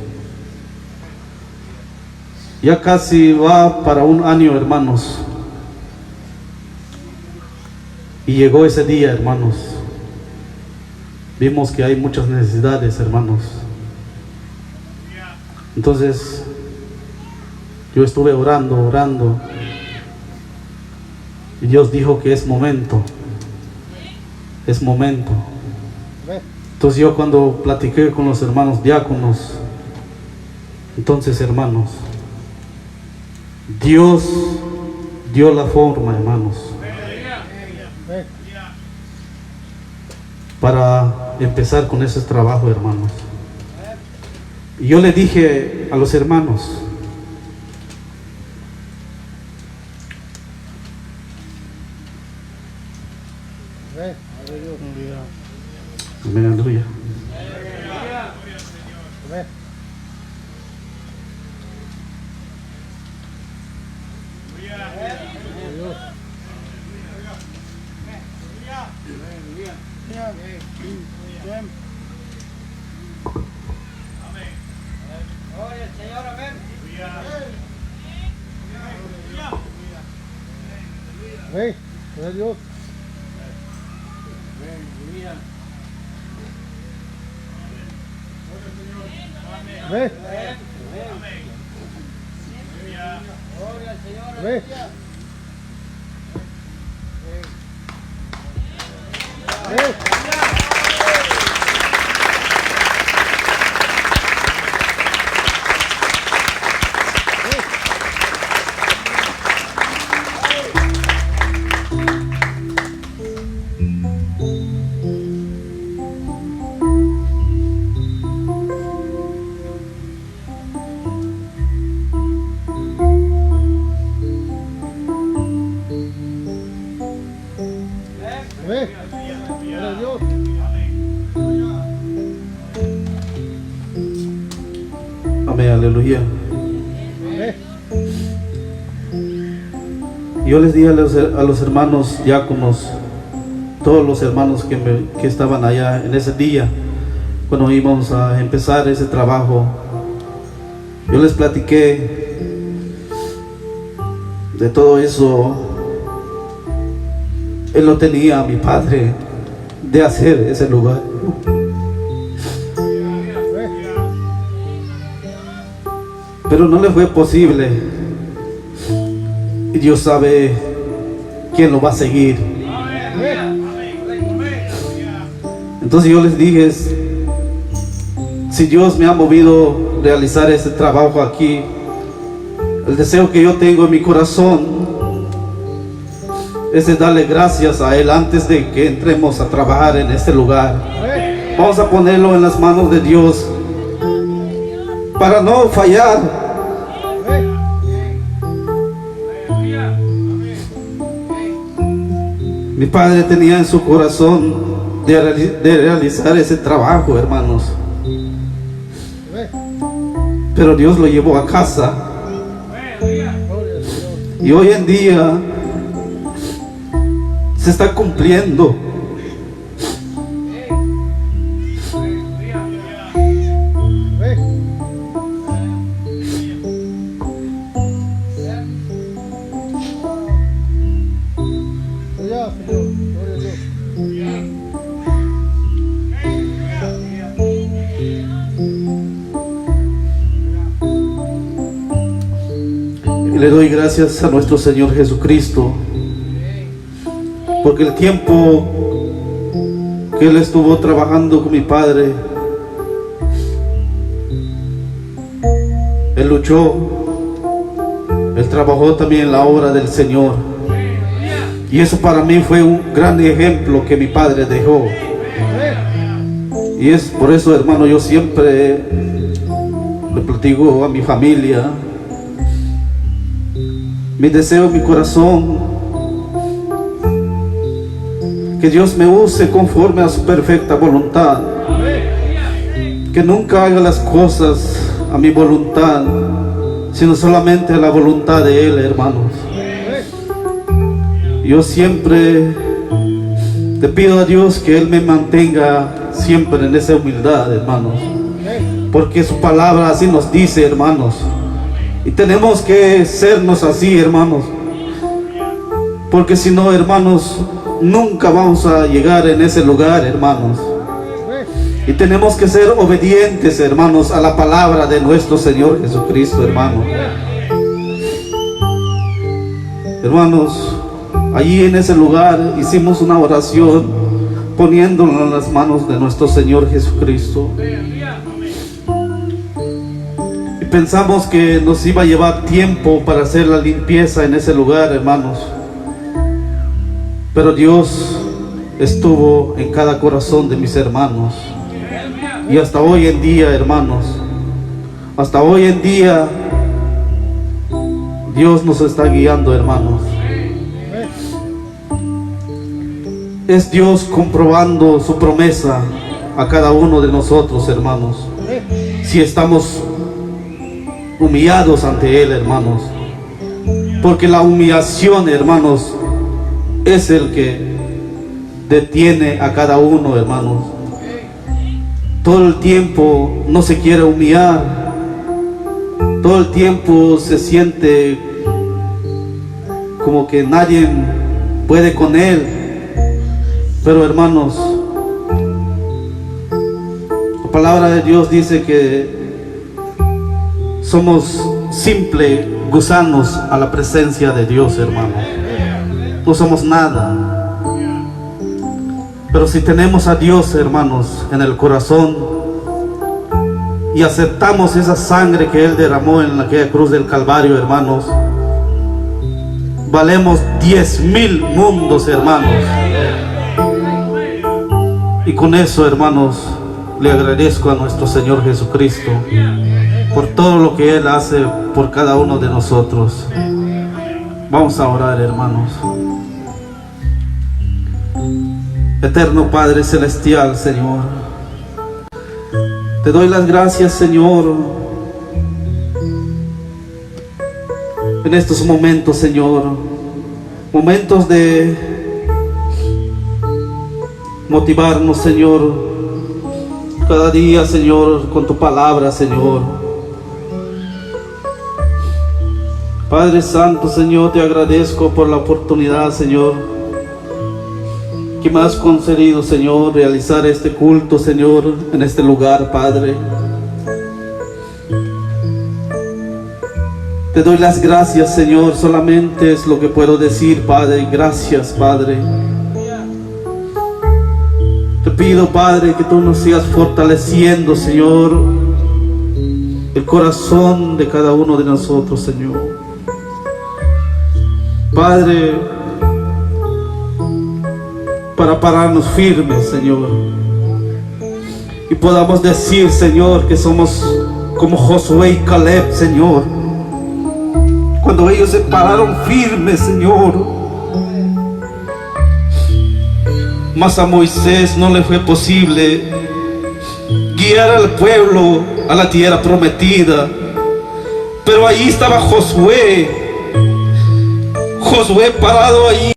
A: Ya casi va para un año, hermanos. Y llegó ese día, hermanos. Vimos que hay muchas necesidades, hermanos. Entonces, yo estuve orando. Y Dios dijo que es momento. Es momento. Entonces yo cuando platiqué con los hermanos diáconos, entonces, hermanos, Dios dio la forma, hermanos, para empezar con ese trabajo, hermanos. Y yo le dije a los hermanos, amén, aleluya.
C: Dios. Ve. Ve.
A: Amén, aleluya. Yo les dije a los hermanos diáconos, todos los hermanos que estaban allá en ese día, cuando íbamos a empezar ese trabajo, yo les platiqué de todo eso. Él lo tenía a mi padre de hacer ese lugar. Pero no le fue posible. Y Dios sabe quién lo va a seguir. Entonces yo les dije,
B: Si Dios me ha movido a realizar este trabajo aquí, el deseo que yo tengo en mi corazón es de darle gracias a Él antes de que entremos a trabajar en este lugar. Vamos a ponerlo en las manos de Dios para no fallar. Mi padre tenía en su corazón de realizar ese trabajo, hermanos. Pero Dios lo llevó a casa. Y hoy en día se está cumpliendo. Y le doy gracias a nuestro Señor Jesucristo, porque el tiempo que Él estuvo trabajando con mi padre, Él luchó, Él trabajó también en la obra del Señor. Y eso para mí fue un gran ejemplo que mi padre dejó. Y es por eso, hermano, yo siempre le platico a mi familia, mi deseo en mi corazón, que Dios me use conforme a su perfecta voluntad, que nunca haga las cosas a mi voluntad, sino solamente a la voluntad de Él, hermanos. Yo siempre le pido a Dios que Él me mantenga siempre en esa humildad, hermanos, porque su palabra así nos dice, hermanos, y tenemos que sernos así, hermanos, porque si no, hermanos, nunca vamos a llegar en ese lugar, hermanos. Y tenemos que ser obedientes, hermanos, a la palabra de nuestro Señor Jesucristo, hermanos. Hermanos, allí en ese lugar hicimos una oración poniéndolo en las manos de nuestro Señor Jesucristo. Y pensamos que nos iba a llevar tiempo para hacer la limpieza en ese lugar, hermanos. Pero Dios estuvo en cada corazón de mis hermanos. Y hasta hoy en día, hermanos, hasta hoy en día, Dios nos está guiando, hermanos. Es Dios comprobando su promesa a cada uno de nosotros, hermanos. Si estamos humillados ante Él, hermanos. Porque la humillación, hermanos, es el que detiene a cada uno, hermanos. Todo el tiempo no se quiere humillar. Todo el tiempo se siente como que nadie puede con Él. Pero, hermanos, la palabra de Dios dice que somos simples gusanos a la presencia de Dios, hermanos. No somos nada. Pero si tenemos a Dios, hermanos, en el corazón y aceptamos esa sangre que Él derramó en aquella cruz del Calvario, hermanos, valemos 10,000 mundos, hermanos. Y con eso, hermanos, le agradezco a nuestro Señor Jesucristo por todo lo que Él hace por cada uno de nosotros. Vamos a orar, hermanos. Eterno Padre Celestial, Señor, te doy las gracias, Señor, en estos momentos, Señor, momentos de motivarnos, Señor, cada día, Señor, con tu palabra, Señor. Padre Santo, Señor, te agradezco por la oportunidad, Señor, que me has concedido, Señor, realizar este culto, Señor, en este lugar, Padre. Te doy las gracias, Señor, solamente es lo que puedo decir, Padre. Gracias, Padre. Te pido, Padre, que tú nos sigas fortaleciendo, Señor, el corazón de cada uno de nosotros, Señor. Padre, para pararnos firmes, Señor, y podamos decir, Señor, que somos como Josué y Caleb, Señor, cuando ellos se pararon firmes, Señor. Mas a Moisés no le fue posible guiar al pueblo a la tierra prometida, pero ahí estaba Josué parado ahí,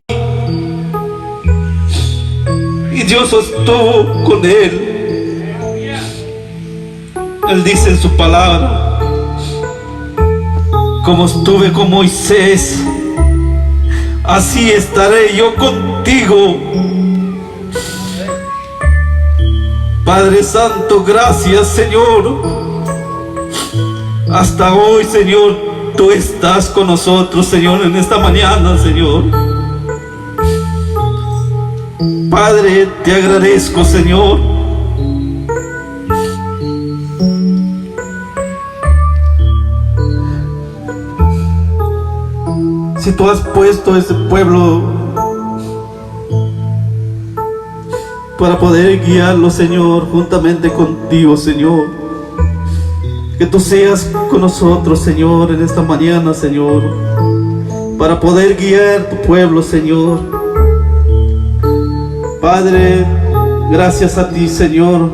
B: y Dios estuvo con él. Él dice en su palabra: como estuve con Moisés, así estaré yo contigo. Padre Santo, gracias, Señor. Hasta hoy, Señor, tú estás con nosotros, Señor, en esta mañana, Señor. Padre, te agradezco, Señor. Si tú has puesto ese pueblo para poder guiarlo, Señor, juntamente contigo, Señor, que tú seas con nosotros, Señor, en esta mañana, Señor, para poder guiar tu pueblo, Señor. Padre, gracias a ti, Señor.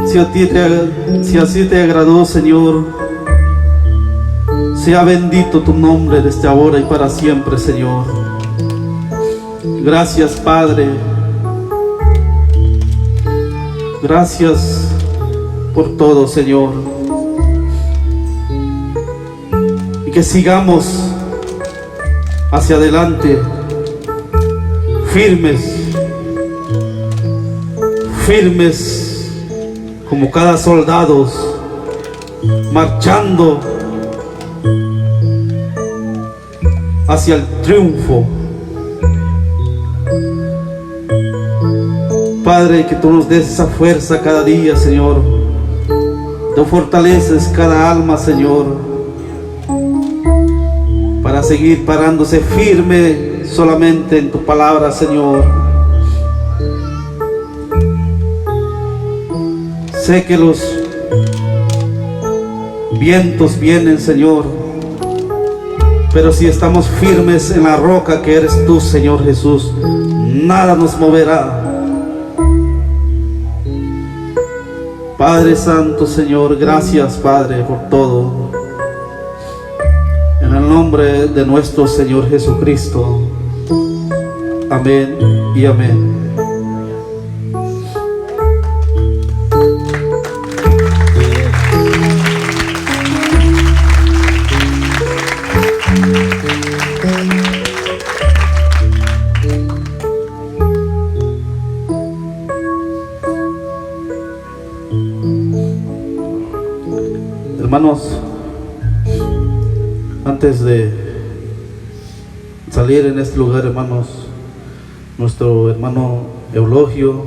B: Si así te agradó, Señor, sea bendito tu nombre desde ahora y para siempre, Señor. Gracias, Padre. Gracias por todo, Señor. Y que sigamos hacia adelante, firmes como cada soldado, marchando hacia el triunfo. Padre, que tú nos des esa fuerza cada día, Señor. Tú fortaleces cada alma, Señor, para seguir parándose firme solamente en tu palabra, Señor. Sé que los vientos vienen, Señor, pero si estamos firmes en la roca que eres tú, Señor Jesús, nada nos moverá. Padre Santo, Señor, gracias, Padre, por todo. En el nombre de nuestro Señor Jesucristo. Amén y amén. Hermanos, antes de salir en este lugar, hermanos, nuestro hermano Eulogio